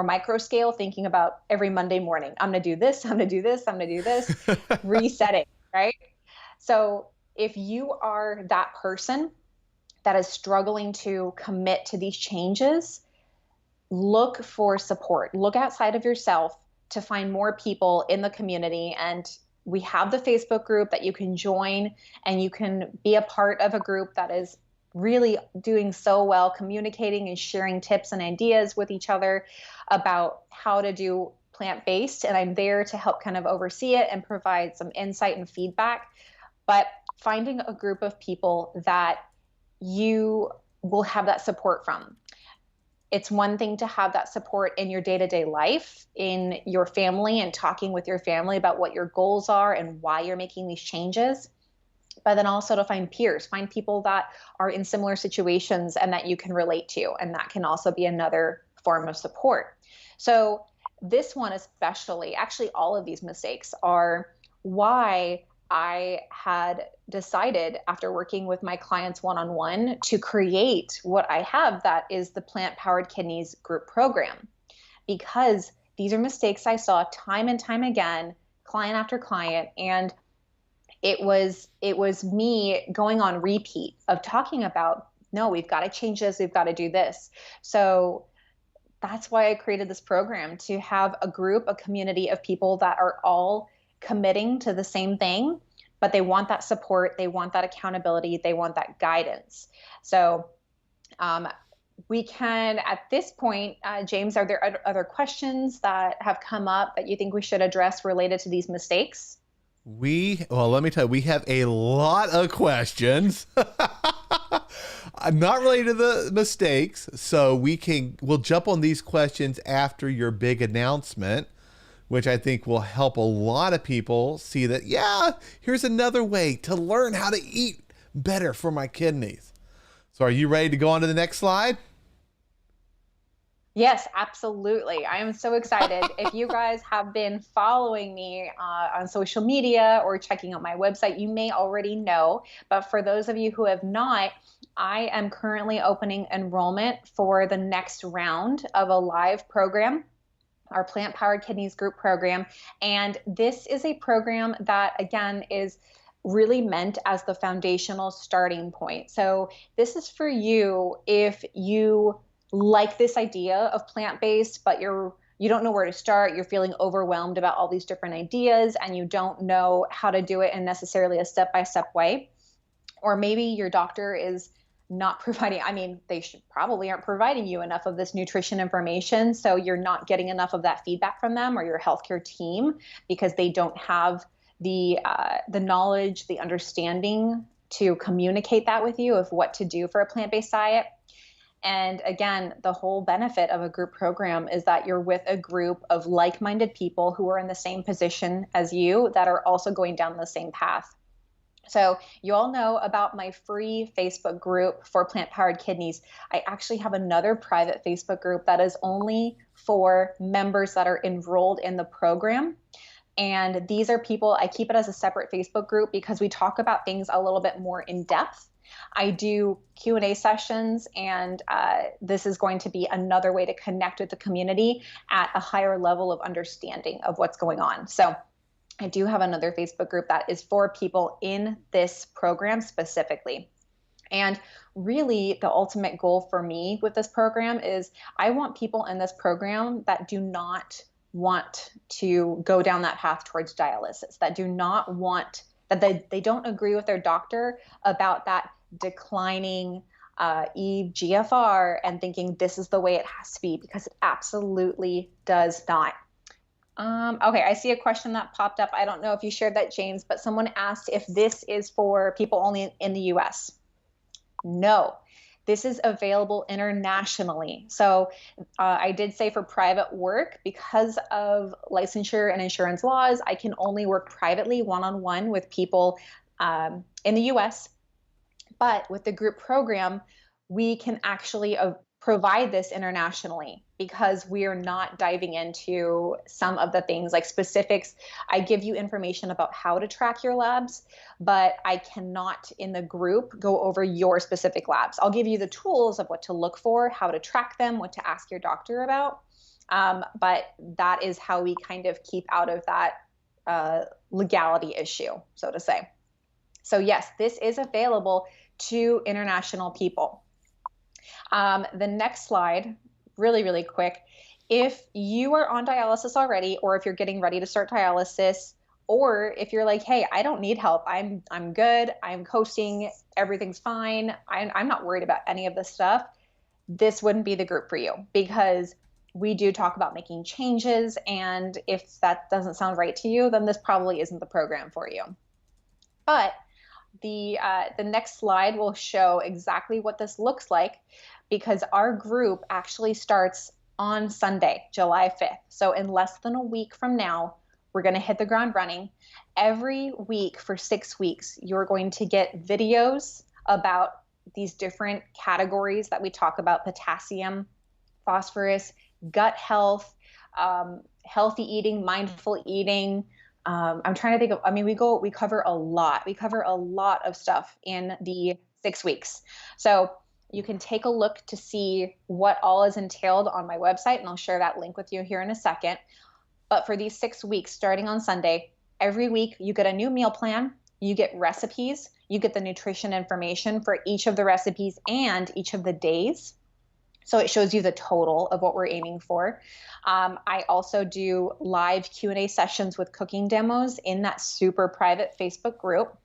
micro scale, thinking about every Monday morning, I'm going to do this, I'm going to do this, I'm going to do this, resetting, right? So if you are that person that is struggling to commit to these changes, look for support. Look outside of yourself to find more people in the community. And we have the Facebook group that you can join, and you can be a part of a group that is really doing so well, communicating and sharing tips and ideas with each other about how to do plant-based. And I'm there to help kind of oversee it and provide some insight and feedback. But finding a group of people that you will have that support from. It's one thing to have that support in your day-to-day life, in your family, and talking with your family about what your goals are and why you're making these changes. But then also to find peers, find people that are in similar situations and that you can relate to. And that can also be another form of support. So this one especially, actually all of these mistakes are why I had decided, after working with my clients one-on-one, to create what I have, that is the Plant Powered Kidneys group program. Because these are mistakes I saw time and time again, client after client. And it was me going on repeat of talking about, no, we've got to change this, we've got to do this. So that's why I created this program, to have a group, a community of people that are all committing to the same thing, but they want that support, they want that accountability, they want that guidance. So we can, at this point, James, are there other questions that have come up that you think we should address related to these mistakes? Well, let me tell you, we have a lot of questions. Not related to the mistakes, so we'll jump on these questions after your big announcement, which I think will help a lot of people see that, yeah, here's another way to learn how to eat better for my kidneys. So are you ready to go on to the next slide? Yes, absolutely. I am so excited. If you guys have been following me on social media or checking out my website, you may already know. But for those of you who have not, I am currently opening enrollment for the next round of a live program, our Plant Powered Kidneys group program. And this is a program that, again, is really meant as the foundational starting point. So this is for you if you like this idea of plant-based, but you don't know where to start, you're feeling overwhelmed about all these different ideas, and you don't know how to do it in necessarily a step-by-step way. Or maybe your doctor is not providing, they probably aren't providing you enough of this nutrition information, so you're not getting enough of that feedback from them or your healthcare team because they don't have the knowledge, the understanding to communicate that with you of what to do for a plant-based diet. And again, the whole benefit of a group program is that you're with a group of like-minded people who are in the same position as you that are also going down the same path. So you all know about my free Facebook group for Plant-Powered Kidneys. I actually have another private Facebook group that is only for members that are enrolled in the program. And these are people, I keep it as a separate Facebook group because we talk about things a little bit more in depth. I do Q&A sessions, and this is going to be another way to connect with the community at a higher level of understanding of what's going on. So I do have another Facebook group that is for people in this program specifically. And really, the ultimate goal for me with this program is I want people in this program that do not want to go down that path towards dialysis, that do not want, that they don't agree with their doctor about that declining eGFR and thinking this is the way it has to be, because it absolutely does not. Okay, I see a question that popped up. I don't know if you shared that, James, but someone asked if this is for people only in the US. No, this is available internationally. So I did say for private work, because of licensure and insurance laws, I can only work privately one-on-one with people in the US. But with the group program, we can actually provide this internationally because we are not diving into some of the things like specifics. I give you information about how to track your labs, but I cannot in the group go over your specific labs. I'll give you the tools of what to look for, how to track them, what to ask your doctor about. But that is how we kind of keep out of that legality issue, so to say. So yes, this is available to international people. The next slide, really, really quick. If you are on dialysis already, or if you're getting ready to start dialysis, or if you're like, hey, I don't need help, I'm good, I'm coasting, everything's fine, I'm not worried about any of this stuff, this wouldn't be the group for you, because we do talk about making changes, and if that doesn't sound right to you, then this probably isn't the program for you. But the next slide will show exactly what this looks like, because our group actually starts on Sunday, July 5th. So in less than a week from now, we're going to hit the ground running. Every week for 6 weeks, you're going to get videos about these different categories that we talk about: potassium, phosphorus, gut health, healthy eating, mindful eating. I'm trying to think of, we cover a lot. We cover a lot of stuff in the 6 weeks. So You can take a look to see what all is entailed on my website, and I'll share that link with you here in a second. But for these 6 weeks, starting on Sunday, every week you get a new meal plan, you get recipes, you get the nutrition information for each of the recipes and each of the days. So it shows you the total of what we're aiming for. I also do live Q&A sessions with cooking demos in that super private Facebook group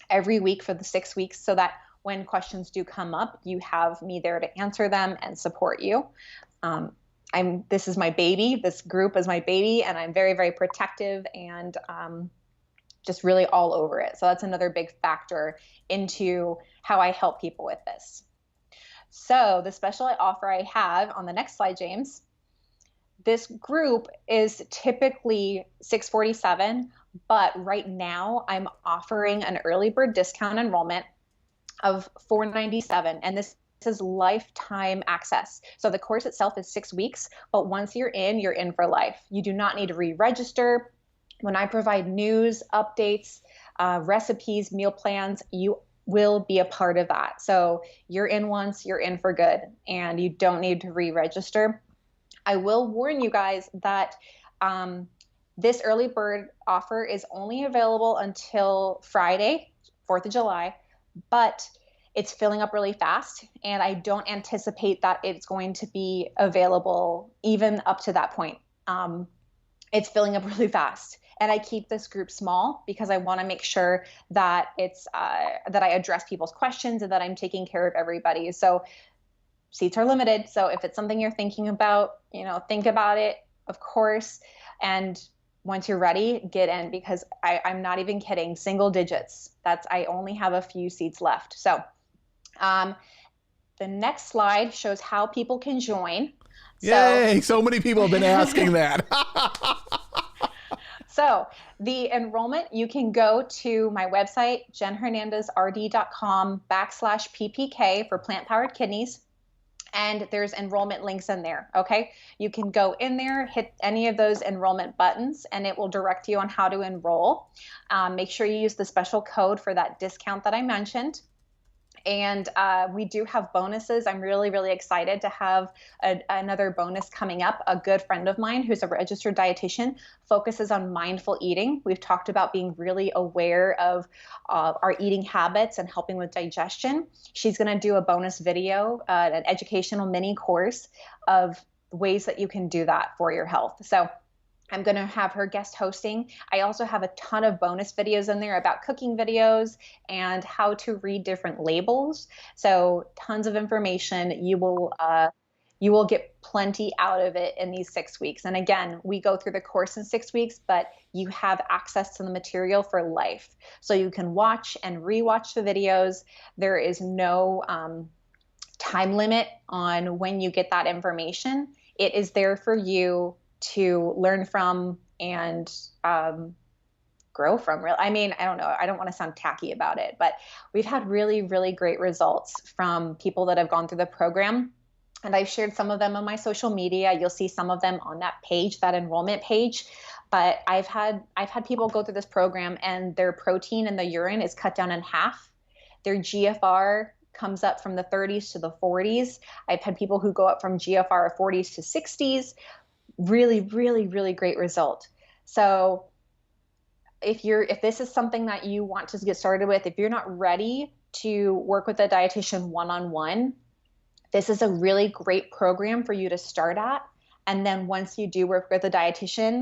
every week for the 6 weeks, so that when questions do come up, you have me there to answer them and support you. This is my baby. This group is my baby, and I'm very, very protective and just really all over it. So that's another big factor into how I help people with this. So the special offer I have on the next slide, James, this group is typically $647, but right now I'm offering an early bird discount enrollment of $497, and this is lifetime access. So the course itself is 6 weeks, but once you're in for life. You do not need to re-register. When I provide news, updates, recipes, meal plans, you will be a part of that. So you're in once, you're in for good, and you don't need to re-register. I will warn you guys that this early bird offer is only available until Friday, 4th of July, but it's filling up really fast, and I don't anticipate that it's going to be available even up to that point. It's filling up really fast. And I keep this group small because I want to make sure that it's that I address people's questions and that I'm taking care of everybody. So seats are limited. So if it's something you're thinking about, think about it, of course. And once you're ready, get in, because I'm not even kidding. Single digits. I only have a few seats left. So the next slide shows how people can join. Yay! So many people have been asking that. So the enrollment, you can go to my website, jenhernandezrd.com/PPK for plant-powered kidneys. And there's enrollment links in there, okay? You can go in there, hit any of those enrollment buttons, and it will direct you on how to enroll. Make sure you use the special code for that discount that I mentioned. And we do have bonuses. I'm really, really excited to have another bonus coming up. A good friend of mine who's a registered dietitian focuses on mindful eating. We've talked about being really aware of our eating habits and helping with digestion. She's going to do a bonus video, an educational mini course of ways that you can do that for your health. So I'm going to have her guest hosting. I also have a ton of bonus videos in there about cooking videos and how to read different labels. So tons of information. You will get plenty out of it in these 6 weeks. And again, we go through the course in 6 weeks, but you have access to the material for life. So you can watch and rewatch the videos. There is no time limit on when you get that information. It is there for you to learn from and grow from. I don't know. I don't want to sound tacky about it, but we've had really, really great results from people that have gone through the program. And I've shared some of them on my social media. You'll see some of them on that page, that enrollment page. But I've had people go through this program and their protein in the urine is cut down in half. Their GFR comes up from the 30s to the 40s. I've had people who go up from GFR 40s to 60s. Really, really, really great result. So if this is something that you want to get started with, if you're not ready to work with a dietitian one-on-one, this is a really great program for you to start at. And then once you do work with a dietitian,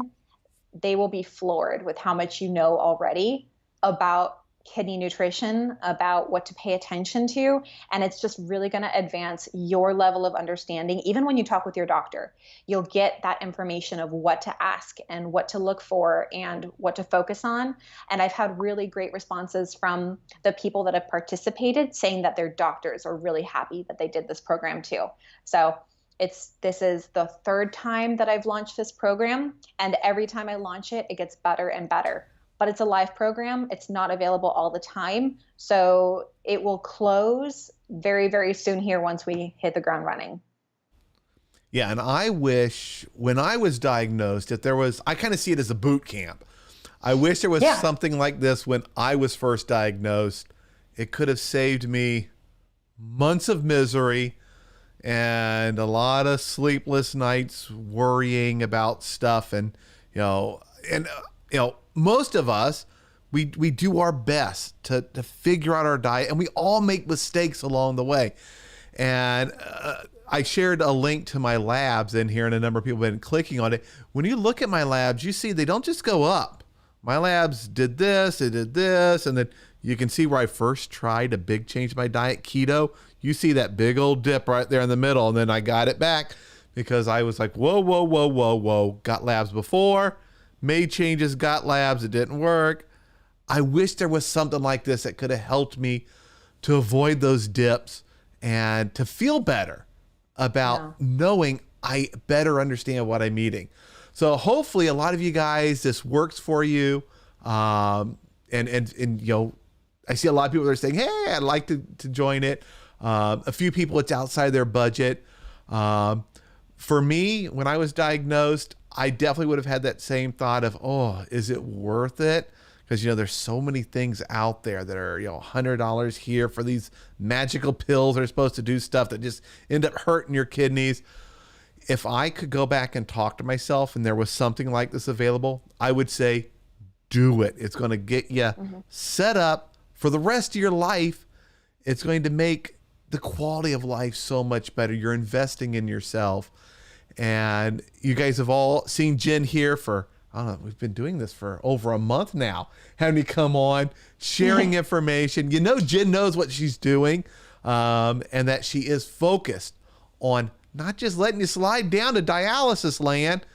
they will be floored with how much you know already about kidney nutrition, about what to pay attention to. And it's just really going to advance your level of understanding. Even when you talk with your doctor, you'll get that information of what to ask and what to look for and what to focus on. And I've had really great responses from the people that have participated saying that their doctors are really happy that they did this program too. So this is the third time that I've launched this program. And every time I launch it, it gets better and better. But it's a live program. It's not available all the time. So it will close very, very soon here once we hit the ground running. Yeah, and I wish when I was diagnosed I kind of see it as a boot camp. I wish there was something like this when I was first diagnosed. It could have saved me months of misery and a lot of sleepless nights worrying about stuff. And, most of us, we do our best to figure out our diet, and we all make mistakes along the way. And I shared a link to my labs in here, and a number of people have been clicking on it. When you look at my labs, you see they don't just go up. My labs did this, it did this, and then you can see where I first tried a big change in my diet, keto. You see that big old dip right there in the middle, and then I got it back because I was like, whoa. Got labs before, made changes, got labs, it didn't work. I wish there was something like this that could have helped me to avoid those dips and to feel better about knowing I better understand what I'm eating. So hopefully a lot of you guys, this works for you. And I see a lot of people that are saying, hey, I'd like to join it. A few people, it's outside their budget. For me, when I was diagnosed, I definitely would have had that same thought of, oh, is it worth it? Because, there's so many things out there that are, $100 here for these magical pills that are supposed to do stuff that just end up hurting your kidneys. If I could go back and talk to myself and there was something like this available, I would say, do it. It's going to get you set up for the rest of your life. It's going to make the quality of life so much better. You're investing in yourself. And you guys have all seen Jen here for, I don't know, we've been doing this for over a month now, having me come on, sharing information. Jen knows what she's doing, and that she is focused on not just letting you slide down to dialysis land,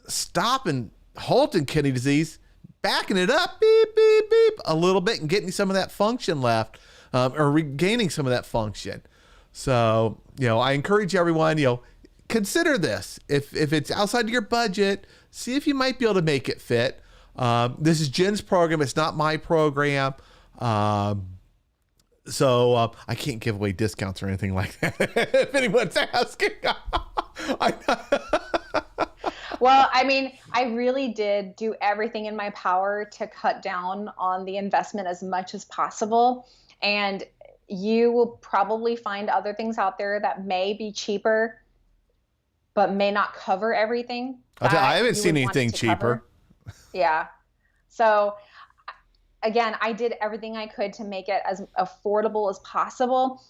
stopping, halting kidney disease, backing it up, beep, beep, beep, a little bit and getting some of that function left, or regaining some of that function. So, I encourage everyone, consider this. If it's outside of your budget, see if you might be able to make it fit. This is Jen's program. It's not my program. So I can't give away discounts or anything like that if anyone's asking. Well, I really did do everything in my power to cut down on the investment as much as possible. And you will probably find other things out there that may be cheaper, but may not cover everything. I haven't seen anything cheaper. Yeah. So again, I did everything I could to make it as affordable as possible,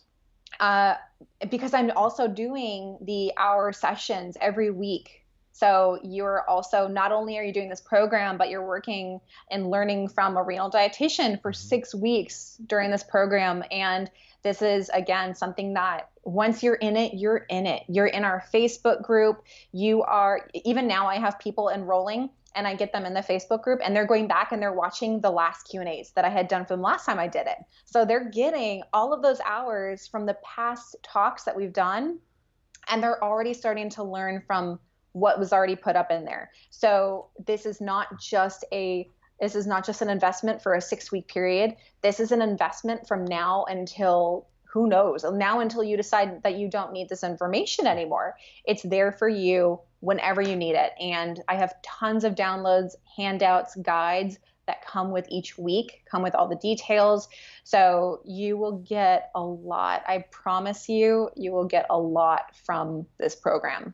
because I'm also doing the hour sessions every week. So you're also, not only are you doing this program, but you're working and learning from a renal dietitian for 6 weeks during this program. And this is, again, something that once you're in it, you're in it. You're in our Facebook group. Even now I have people enrolling and I get them in the Facebook group and they're going back and they're watching the last Q&As that I had done from the last time I did it. So they're getting all of those hours from the past talks that we've done, and they're already starting to learn from what was already put up in there. So this is not just an investment for a 6-week period. This is an investment from now until, who knows, now until you decide that you don't need this information anymore. It's there for you whenever you need it. And I have tons of downloads, handouts, guides that come with each week, come with all the details. So you will get a lot. I promise you, you will get a lot from this program.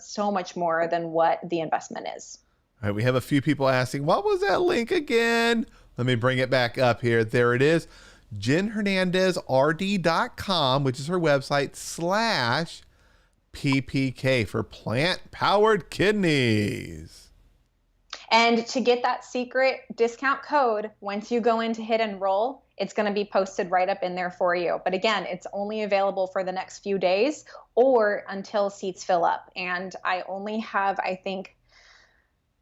So much more than what the investment is. All right, we have a few people asking, what was that link again? Let me bring it back up here. There it is. JenHernandezRD.com, which is her website, /PPK for plant-powered kidneys. And to get that secret discount code, once you go in to hit enroll, it's going to be posted right up in there for you. But again, it's only available for the next few days or until seats fill up. And I only have, I think,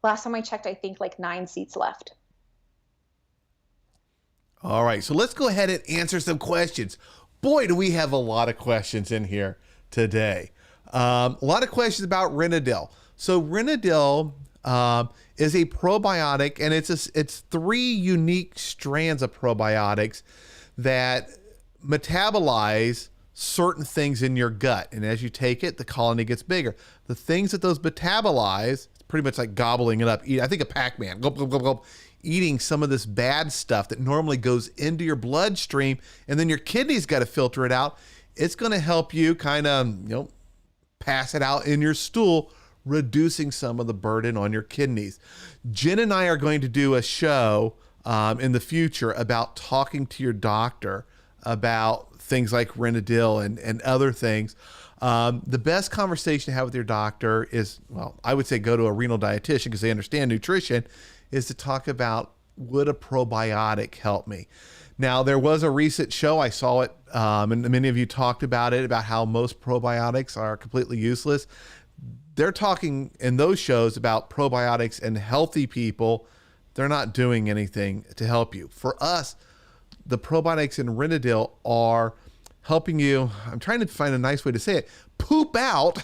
last time I checked, I think like 9 seats left. All right, so let's go ahead and answer some questions. Boy, do we have a lot of questions in here today. A lot of questions about Renal. So Renal is a probiotic, and it's 3 unique strands of probiotics that metabolize certain things in your gut. And as you take it, the colony gets bigger. The things that those metabolize, it's pretty much like gobbling it up. I think a Pac-Man, gulp, gulp, gulp, gulp, eating some of this bad stuff that normally goes into your bloodstream, and then your kidneys got to filter it out. It's going to help you kind of, pass it out in your stool, reducing some of the burden on your kidneys. Jen and I are going to do a show in the future about talking to your doctor about things like Renal and other things. The best conversation to have with your doctor is, I would say go to a renal dietitian because they understand nutrition, is to talk about, would a probiotic help me? Now, there was a recent show, I saw it, and many of you talked about it, about how most probiotics are completely useless. They're talking in those shows about probiotics and healthy people. They're not doing anything to help you. For us, the probiotics in Renal are helping you, I'm trying to find a nice way to say it, poop out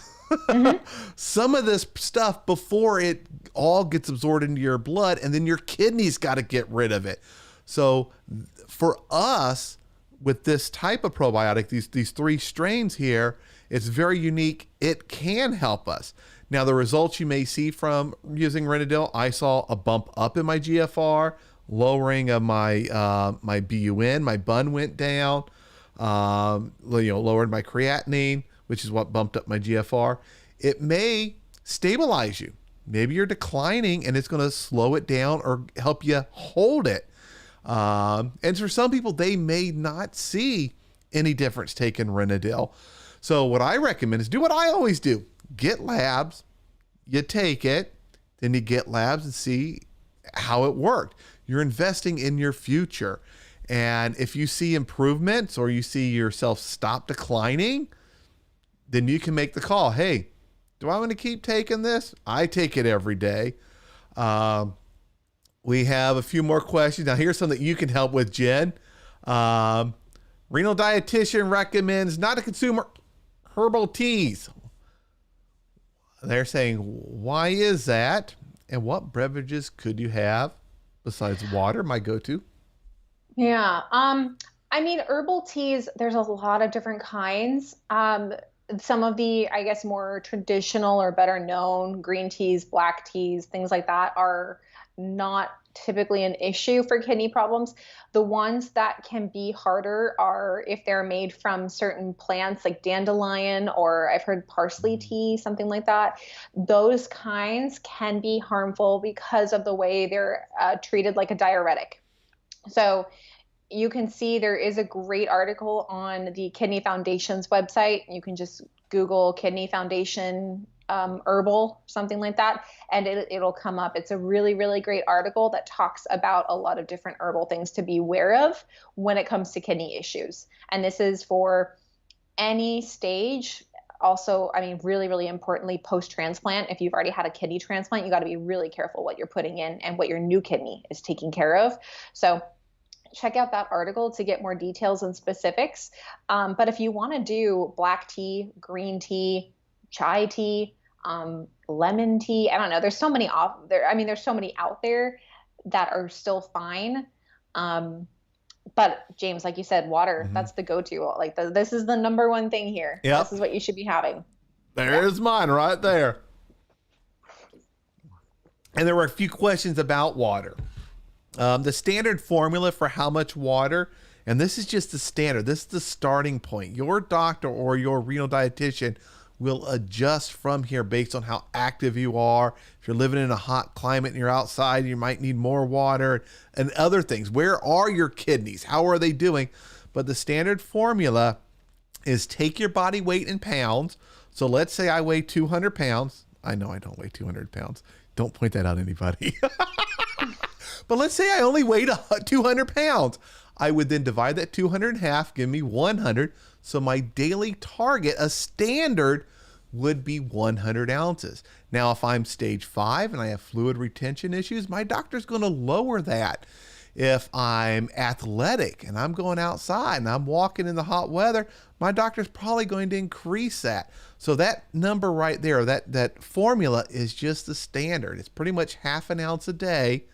some of this stuff before it all gets absorbed into your blood, and then your kidneys got to get rid of it. So for us, with this type of probiotic, these 3 strains here, it's very unique. It can help us. Now, the results you may see from using Renal, I saw a bump up in my GFR, lowering of my my BUN, my bun went down, lowered my creatinine, which is what bumped up my GFR. It may stabilize you. Maybe you're declining and it's going to slow it down or help you hold it. And for some people, they may not see any difference taking Renal. So what I recommend is do what I always do. Get labs, you take it, then you get labs and see how it worked. You're investing in your future. And if you see improvements or you see yourself stop declining, then you can make the call. Hey, do I want to keep taking this? I take it every day. We have a few more questions. Now, here's something that you can help with, Jen. Renal dietitian recommends not to consume herbal teas. They're saying, why is that? And what beverages could you have besides water, my go-to? Yeah. Herbal teas, there's a lot of different kinds. Some of the, I guess, more traditional or better known green teas, black teas, things like that are not typically an issue for kidney problems. The ones that can be harder are if they're made from certain plants like dandelion, or I've heard parsley tea, something like that. Those kinds can be harmful because of the way they're treated like a diuretic. So you can see there is a great article on the Kidney Foundation's website. You can just Google Kidney Foundation herbal, something like that, and it'll come up. It's a really, really great article that talks about a lot of different herbal things to be aware of when it comes to kidney issues. And this is for any stage. Also, really, really importantly, post-transplant, if you've already had a kidney transplant, you got to be really careful what you're putting in and what your new kidney is taking care of. So check out that article to get more details and specifics. But if you want to do black tea, green tea, chai tea, lemon tea, I don't know. There's so many out there. There's so many out there that are still fine. But James, like you said, water, that's the go-to. This is the number one thing here. Yep. This is what you should be having. There's mine right there. And there were a few questions about water. The standard formula for how much water, and this is just the standard, this is the starting point. Your doctor or your renal dietitian will adjust from here based on how active you are. If you're living in a hot climate and you're outside, you might need more water and other things. Where are your kidneys? How are they doing? But the standard formula is take your body weight in pounds. So let's say I weigh 200 pounds. I know I don't weigh 200 pounds. Don't point that out to anybody. But let's say I only weighed 200 pounds. I would then divide that 200 in half, give me 100. So my daily target, a standard, would be 100 ounces. Now, if I'm stage 5 and I have fluid retention issues, my doctor's going to lower that. If I'm athletic and I'm going outside and I'm walking in the hot weather, my doctor's probably going to increase that. So that number right there, that formula is just the standard. It's pretty much half an ounce a day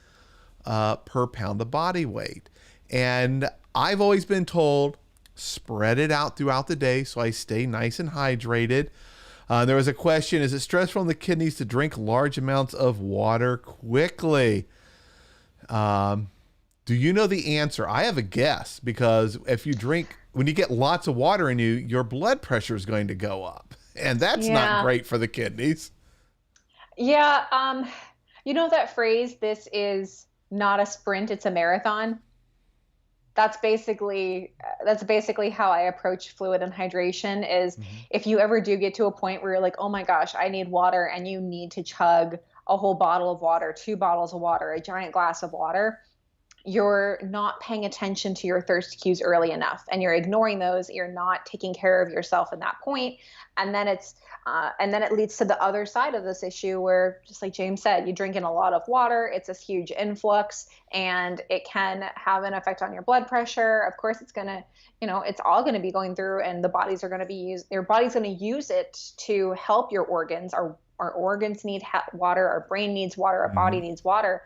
per pound of body weight. And I've always been told, spread it out throughout the day so I stay nice and hydrated. There was a question, is it stressful on the kidneys to drink large amounts of water quickly? Do you know the answer? I have a guess, because if you drink, when you get lots of water in you, your blood pressure is going to go up. And that's not Yeah. great for the kidneys. Yeah. You know that phrase, this is not a sprint, it's a marathon. That's basically how I approach fluid and hydration is Mhm. if you ever do get to a point where you're like, "Oh my gosh, I need water," and you need to chug a whole bottle of water, two bottles of water, a giant glass of water, you're not paying attention to your thirst cues early enough and you're ignoring those. You're not taking care of yourself in that point, and then it leads to the other side of this issue where, just like James said, you drink in a lot of water, it's this huge influx, and it can have an effect on your blood pressure. Of course, it's going to, it's all going to be going through, and the bodies are going to be used your body's going to use it to help your organs. Our organs need water, our brain needs water, our body Mhm. needs water,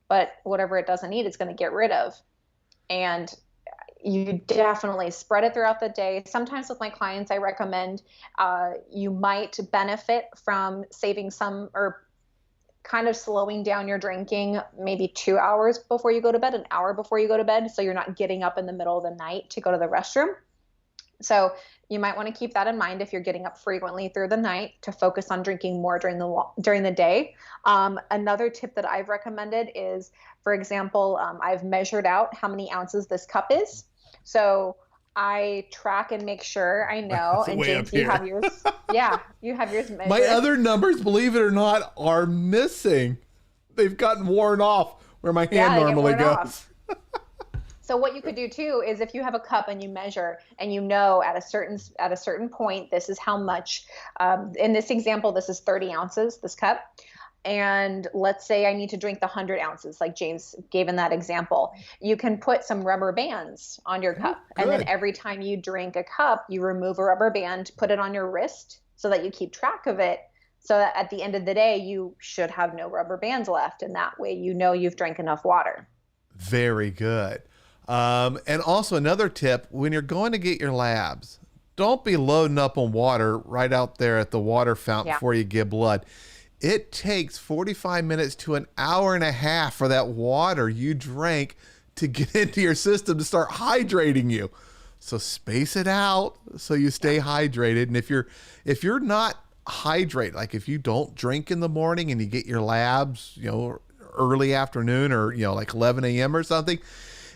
but whatever it doesn't need, it's going to get rid of. And you definitely spread it throughout the day. Sometimes with my clients, I recommend you might benefit from saving some or kind of slowing down your drinking maybe 2 hours before you go to bed, an hour before you go to bed. So you're not getting up in the middle of the night to go to the restroom. So you might want to keep that in mind if you're getting up frequently through the night to focus on drinking more during the day. Another tip that I've recommended is, for example, I've measured out how many ounces this cup is. So I track and make sure I know. That's And way up James, you here. have yours. Yeah, you have yours My measured. other numbers, believe it or not, are missing. They've gotten worn off where my hand Yeah, they get normally worn goes. off. So what you could do too is if you have a cup and you measure and you know at a certain point this is how much. In this example, this is 30 ounces. This cup. And let's say I need to drink the 100 ounces, like James gave in that example. You can put some rubber bands on your Oh, cup. And then good. every time you drink a cup, you remove a rubber band, put it on your wrist so that you keep track of it. So that at the end of the day, you should have no rubber bands left. And that way, you know you've drank enough water. Very good. And also another tip, when you're going to get your labs, don't be loading up on water right out there at the water fountain Yeah. before you get blood. It takes 45 minutes to an hour and a half for that water you drank to get into your system to start hydrating you. So space it out so you stay hydrated. And if you're not hydrated, like if you don't drink in the morning and you get your labs, early afternoon or like 11 a.m. or something,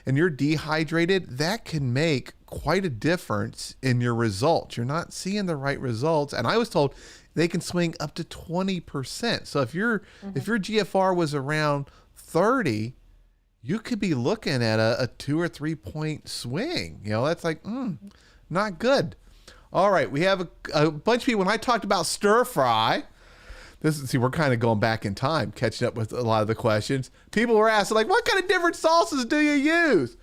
and you're dehydrated, that can make quite a difference in your results. You're not seeing the right results. And I was told they can swing up to 20%. So if your GFR was around 30, you could be looking at a 2 or 3 point swing. That's like, not good. All right. We have a bunch of people. When I talked about stir fry, we're kind of going back in time, catching up with a lot of the questions. People were asking, like, what kind of different sauces do you use?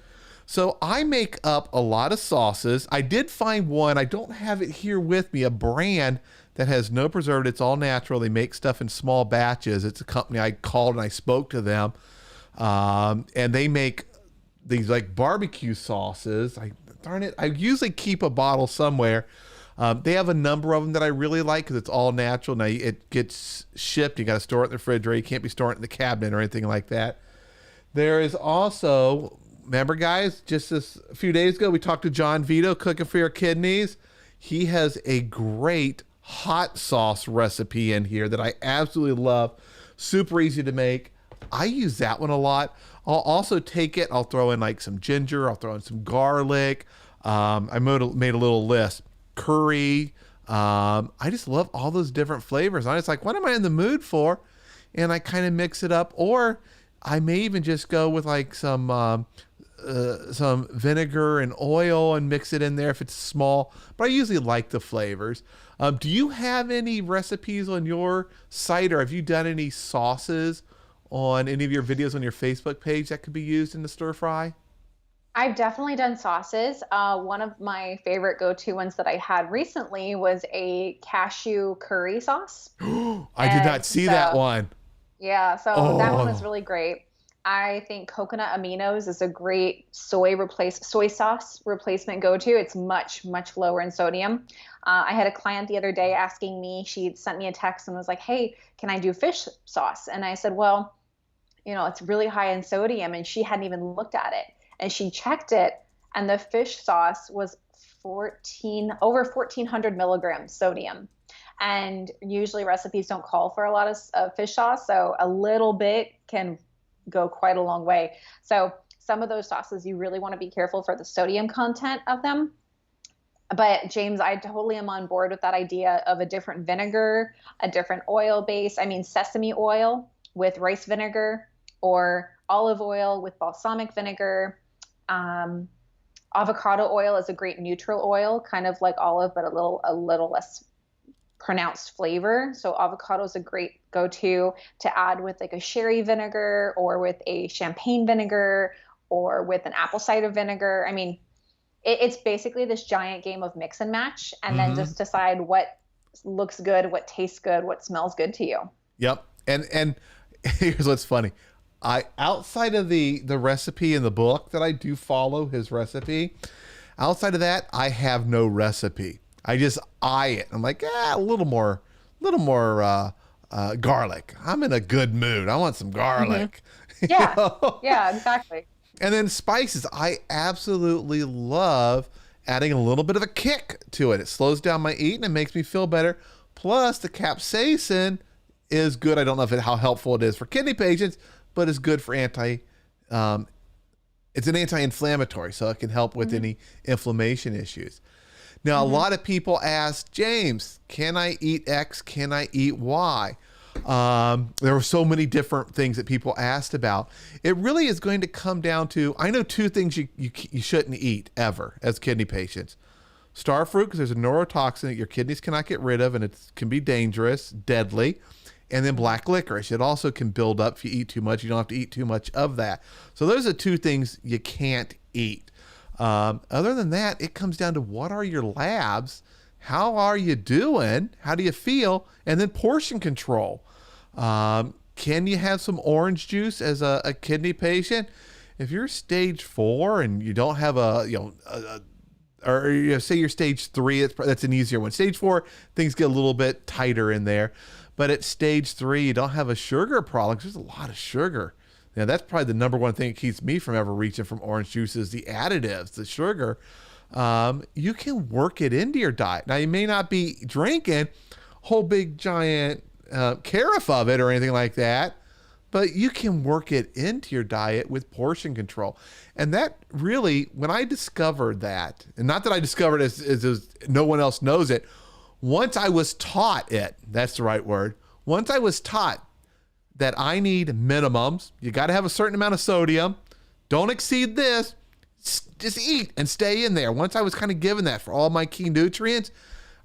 So I make up a lot of sauces. I did find one, I don't have it here with me, a brand that has no preservatives. It's all natural. They make stuff in small batches. It's a company I called and I spoke to them. And they make these like barbecue sauces. Darn it, I usually keep a bottle somewhere. They have a number of them that I really like because it's all natural. Now it gets shipped. You got to store it in the refrigerator. You can't be storing it in the cabinet or anything like that. There is also, remember guys, just a few days ago, we talked to John Vito, Cooking for Your Kidneys. He has a great hot sauce recipe in here that I absolutely love. Super easy to make. I use that one a lot. I'll also take it. I'll throw in like some ginger. I'll throw in some garlic. I made a little list. Curry. I just love all those different flavors. I was like, what am I in the mood for? And I kind of mix it up. Or I may even just go with like some vinegar and oil and mix it in there if it's small. But I usually like the flavors. Do you have any recipes on your site, or have you done any sauces on any of your videos on your Facebook page that could be used in the stir fry? I've definitely done sauces. One of my favorite go-to ones that I had recently was a cashew curry sauce. I did And not see that so, one. yeah, so that one was Oh, really great. I think coconut aminos is a great soy sauce replacement go-to. It's much, much lower in sodium. I had a client the other day asking me, she sent me a text and was like, "Hey, can I do fish sauce?" And I said, "Well, it's really high in sodium, and she hadn't even looked at it. And she checked it, and the fish sauce was over 1,400 milligrams sodium. And usually recipes don't call for a lot of fish sauce, so a little bit can go quite a long way. So some of those sauces, you really want to be careful for the sodium content of them. But James, I totally am on board with that idea of a different vinegar, a different oil base. I mean, sesame oil with rice vinegar, or olive oil with balsamic vinegar. Avocado oil is a great neutral oil, kind of like olive, but a little less pronounced flavor. So avocado is a great go-to to add with like a sherry vinegar, or with a champagne vinegar, or with an apple cider vinegar. I mean, it's basically this giant game of mix and match, and then just decide what looks good, what tastes good, what smells good to you. Yep. And here's what's funny. Outside of the recipe in the book that I do follow his recipe, outside of that, I have no recipe. I just eye it. I'm like, a little more garlic. I'm in a good mood. I want some garlic. Yeah. Yeah, exactly. And then spices. I absolutely love adding a little bit of a kick to it. It slows down my eating and makes me feel better. Plus, the capsaicin is good. I don't know how helpful it is for kidney patients, but it's good for it's an anti-inflammatory, so it can help with any inflammation issues. Now, a lot of people ask, James, can I eat X? Can I eat Y? There were so many different things that people asked about. It really is going to come down to, I know two things you shouldn't eat ever as kidney patients. Star fruit, because there's a neurotoxin that your kidneys cannot get rid of, and it can be dangerous, deadly. And then black licorice. It also can build up if you eat too much. You don't have to eat too much of that. So those are two things you can't eat. Other than that, it comes down to what are your labs? How are you doing? How do you feel? And then portion control. Can you have some orange juice as a kidney patient? If you're stage 4 and you don't have say you're stage 3, that's an easier one. Stage 4, things get a little bit tighter in there. But at stage 3, you don't have a sugar problem because there's a lot of sugar. Now, that's probably the number one thing that keeps me from ever reaching from orange juice is the additives, the sugar. You can work it into your diet. Now, you may not be drinking whole big giant carafe of it or anything like that, but you can work it into your diet with portion control. And that really, when I discovered that, and not that I discovered it as no one else knows it, once I was taught it, that's the right word. Once I was taught that I need minimums, you got to have a certain amount of sodium. Don't exceed this. Just eat and stay in there. Once I was kind of given that for all my key nutrients,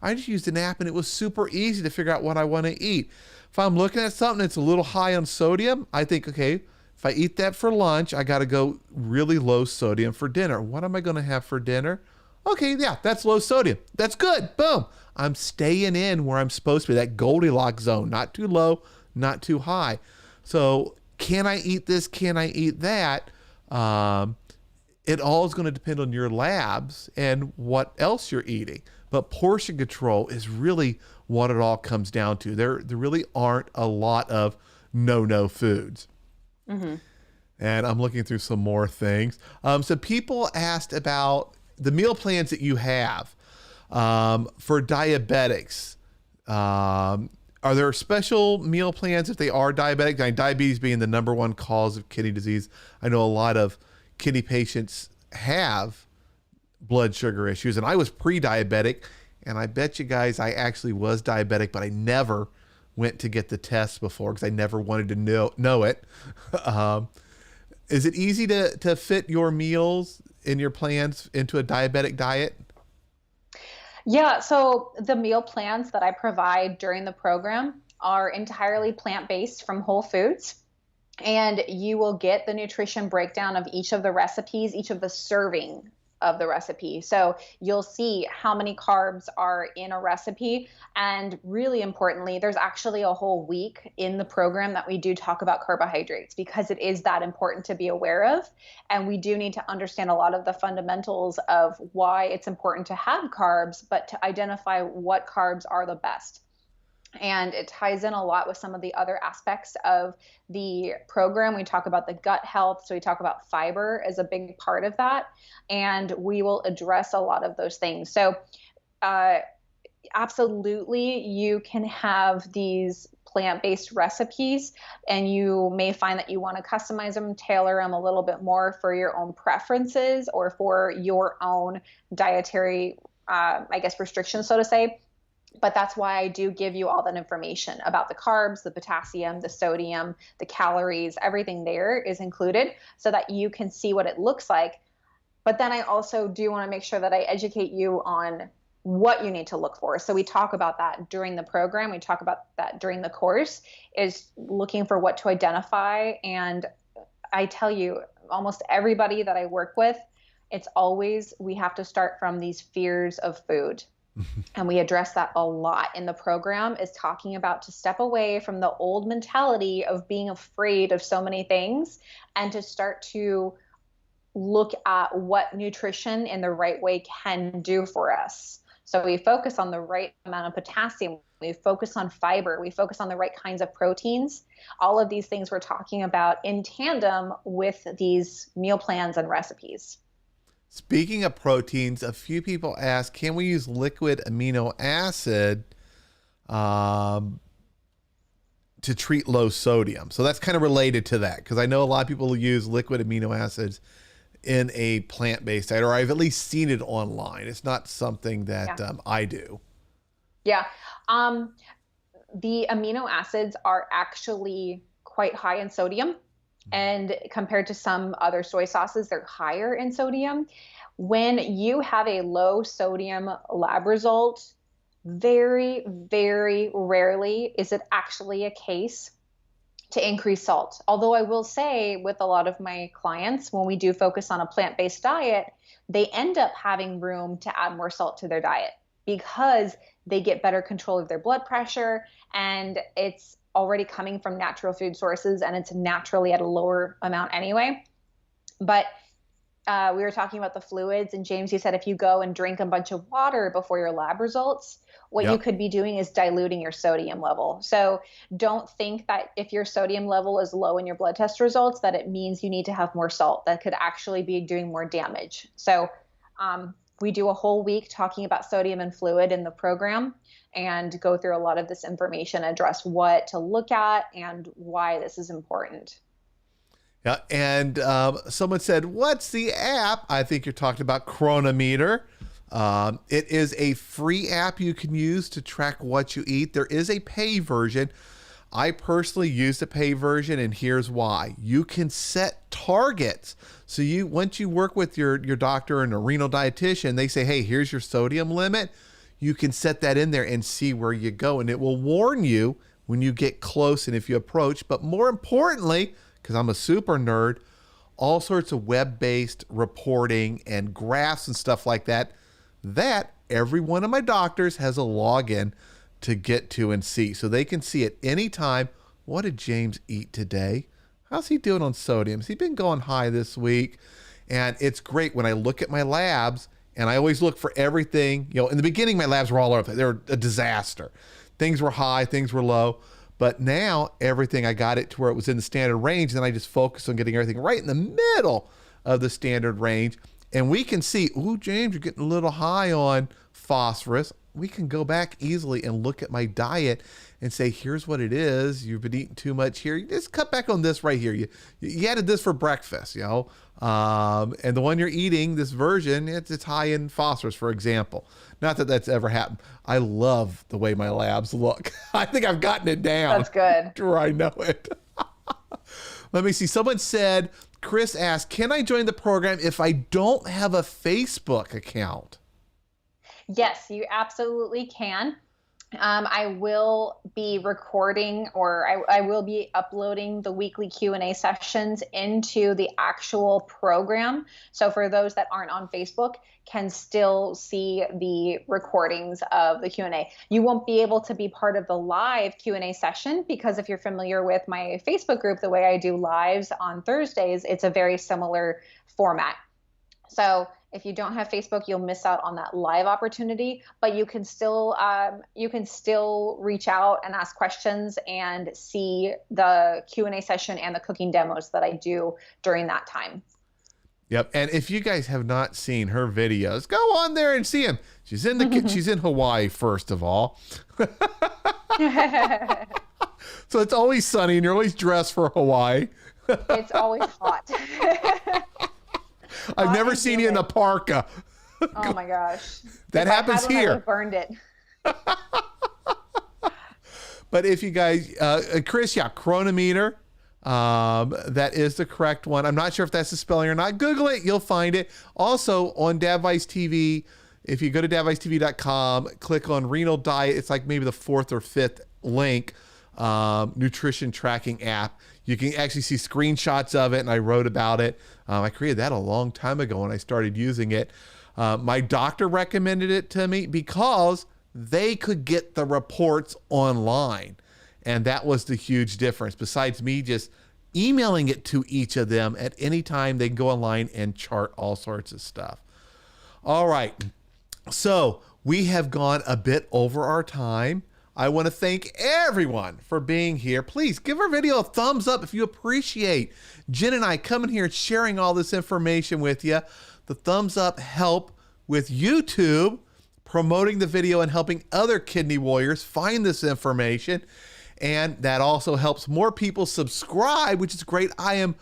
I just used an app and it was super easy to figure out what I want to eat. If I'm looking at something that's a little high on sodium, I think, okay, if I eat that for lunch, I got to go really low sodium for dinner. What am I going to have for dinner? Okay, yeah, that's low sodium. That's good. Boom. I'm staying in where I'm supposed to be, that Goldilocks zone, not too low, not too high. So can I eat this? Can I eat that? It all is going to depend on your labs and what else you're eating. But portion control is really what it all comes down to. There really aren't a lot of no foods. And I'm looking through some more things. So people asked about the meal plans that you have for diabetics. Are there special meal plans if they are diabetic? Diabetes being the number one cause of kidney disease. I know a lot of kidney patients have blood sugar issues, and I was pre-diabetic, and I bet you guys I actually was diabetic, but I never went to get the test before because I never wanted to know it. Is it easy to fit your meals in your plans into a diabetic diet? Yeah, so the meal plans that I provide during the program are entirely plant-based from Whole Foods. And you will get the nutrition breakdown of each of the recipes, each of the serving of the recipe. So you'll see how many carbs are in a recipe. And really importantly, there's actually a whole week in the program that we do talk about carbohydrates because it is that important to be aware of. And we do need to understand a lot of the fundamentals of why it's important to have carbs, but to identify what carbs are the best. And it ties in a lot with some of the other aspects of the program. We talk about the gut health. So we talk about fiber as a big part of that. And we will address a lot of those things. So absolutely, you can have these plant-based recipes, and you may find that you want to customize them, tailor them a little bit more for your own preferences or for your own dietary, I guess, restrictions, so to say. But that's why I do give you all that information about the carbs, the potassium, the sodium, the calories, everything there is included so that you can see what it looks like. But then I also do want to make sure that I educate you on what you need to look for. So we talk about that during the program. We talk about that during the course, is looking for what to identify. And I tell you, almost everybody that I work with, it's always, we have to start from these fears of food. And we address that a lot in the program, is talking about to step away from the old mentality of being afraid of so many things and to start to look at what nutrition in the right way can do for us. So we focus on the right amount of potassium, we focus on fiber, we focus on the right kinds of proteins. All of these things we're talking about in tandem with these meal plans and recipes. Speaking of proteins, a few people ask, can we use liquid amino acid to treat low sodium? So that's kind of related to that, because I know a lot of people use liquid amino acids in a plant-based diet, or I've at least seen it online. It's not something that I do. Yeah. The amino acids are actually quite high in sodium. And compared to some other soy sauces, they're higher in sodium. When you have a low sodium lab result, very, very rarely is it actually a case to increase salt. Although I will say, with a lot of my clients, when we do focus on a plant-based diet, they end up having room to add more salt to their diet because they get better control of their blood pressure, and it's already coming from natural food sources, and it's naturally at a lower amount anyway. But we were talking about the fluids, and James, you said if you go and drink a bunch of water before your lab results, what you could be doing is diluting your sodium level. So don't think that if your sodium level is low in your blood test results, that it means you need to have more salt. That could actually be doing more damage. So we do a whole week talking about sodium and fluid in the program, and go through a lot of this information, address what to look at and why this is important. Yeah, and someone said, what's the app? I think you're talking about Chronometer. It is a free app you can use to track what you eat. There is a pay version. I personally use the pay version, and here's why. You can set targets. So once you work with your doctor and a renal dietitian, they say, hey, here's your sodium limit. You can set that in there and see where you go, and it will warn you when you get close and if you approach. But more importantly, because I'm a super nerd, all sorts of web-based reporting and graphs and stuff like that every one of my doctors has a login to get to and see. So they can see at any time, what did James eat today? How's he doing on sodium? Has he been going high this week? And it's great when I look at my labs, and I always look for everything. In the beginning, my labs were all over. They were a disaster. Things were high, things were low. But now everything, I got it to where it was in the standard range. And I just focus on getting everything right in the middle of the standard range. And we can see, ooh, James, you're getting a little high on phosphorus. We can go back easily and look at my diet and say, here's what it is. You've been eating too much here. You just cut back on this right here. You added this for breakfast, and the one you're eating, this version, it's high in phosphorus, for example. Not that that's ever happened. I love the way my labs look. I think I've gotten it down. That's good. I know it. Let me see. Someone said, Chris asked, can I join the program if I don't have a Facebook account? Yes, you absolutely can. I will be recording, or I will be uploading the weekly Q&A sessions into the actual program. So for those that aren't on Facebook, can still see the recordings of the Q&A. You won't be able to be part of the live Q&A session because if you're familiar with my Facebook group, the way I do lives on Thursdays, it's a very similar format. So If you don't have Facebook, you'll miss out on that live opportunity, but you can still reach out and ask questions and see the Q&A session and the cooking demos that I do during that time. Yep. And if you guys have not seen her videos, go on there and see them. She's in she's in Hawaii, first of all. So it's always sunny and you're always dressed for Hawaii. It's always hot. I've never seen you in a parka. Oh my gosh. That happens here. I burned it. But if you guys, Chris, chronometer, that is the correct one. I'm not sure if that's the spelling or not. Google it, you'll find it. Also on Dadvice TV, if you go to dadvicetv.com, click on renal diet. It's like maybe the 4th or 5th link, nutrition tracking app. You can actually see screenshots of it, and I wrote about it. I created that a long time ago when I started using it. My doctor recommended it to me because they could get the reports online. And that was the huge difference. Besides me just emailing it to each of them at any time, they can go online and chart all sorts of stuff. All right. So we have gone a bit over our time. I want to thank everyone for being here. Please give our video a thumbs up if you appreciate Jen and I coming here and sharing all this information with you. The thumbs up help with YouTube promoting the video and helping other kidney warriors find this information. And that also helps more people subscribe, which is great. I'm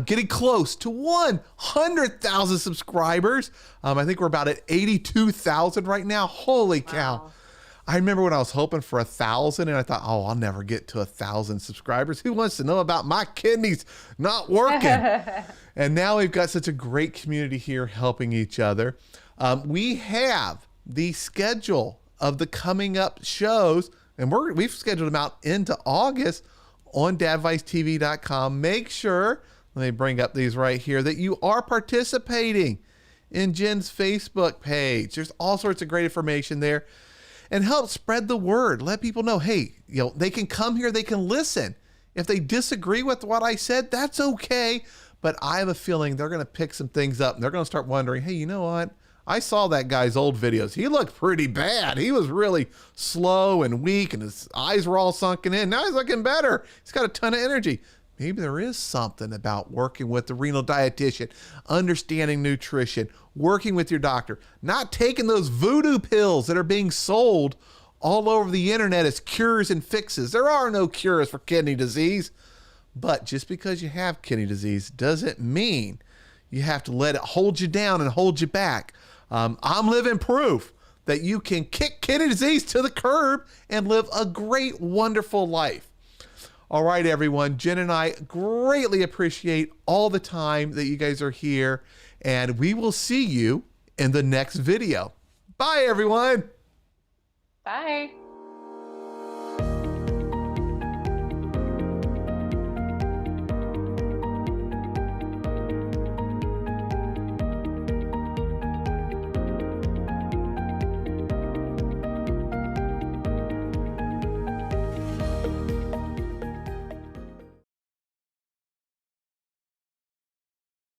getting close to 100,000 subscribers. I think we're about at 82,000 right now. Holy cow. Wow. I remember when I was hoping for 1,000 and I thought, oh, I'll never get to 1,000 subscribers. Who wants to know about my kidneys not working? And now we've got such a great community here helping each other. We have the schedule of the coming up shows, and we've scheduled them out into August on dadvicetv.com. Make sure, let me bring up these right here, that you are participating in Jen's Facebook page. There's all sorts of great information there. And help spread the word. Let people know, hey, they can come here, they can listen. If they disagree with what I said, that's okay. But I have a feeling they're going to pick some things up and they're going to start wondering, hey, you know what? I saw that guy's old videos. He looked pretty bad. He was really slow and weak and his eyes were all sunken in. Now he's looking better. He's got a ton of energy. Maybe there is something about working with the renal dietitian, understanding nutrition, working with your doctor, not taking those voodoo pills that are being sold all over the internet as cures and fixes. There are no cures for kidney disease, but just because you have kidney disease doesn't mean you have to let it hold you down and hold you back. I'm living proof that you can kick kidney disease to the curb and live a great, wonderful life. All right, everyone. Jen and I greatly appreciate all the time that you guys are here, and we will see you in the next video. Bye, everyone. Bye.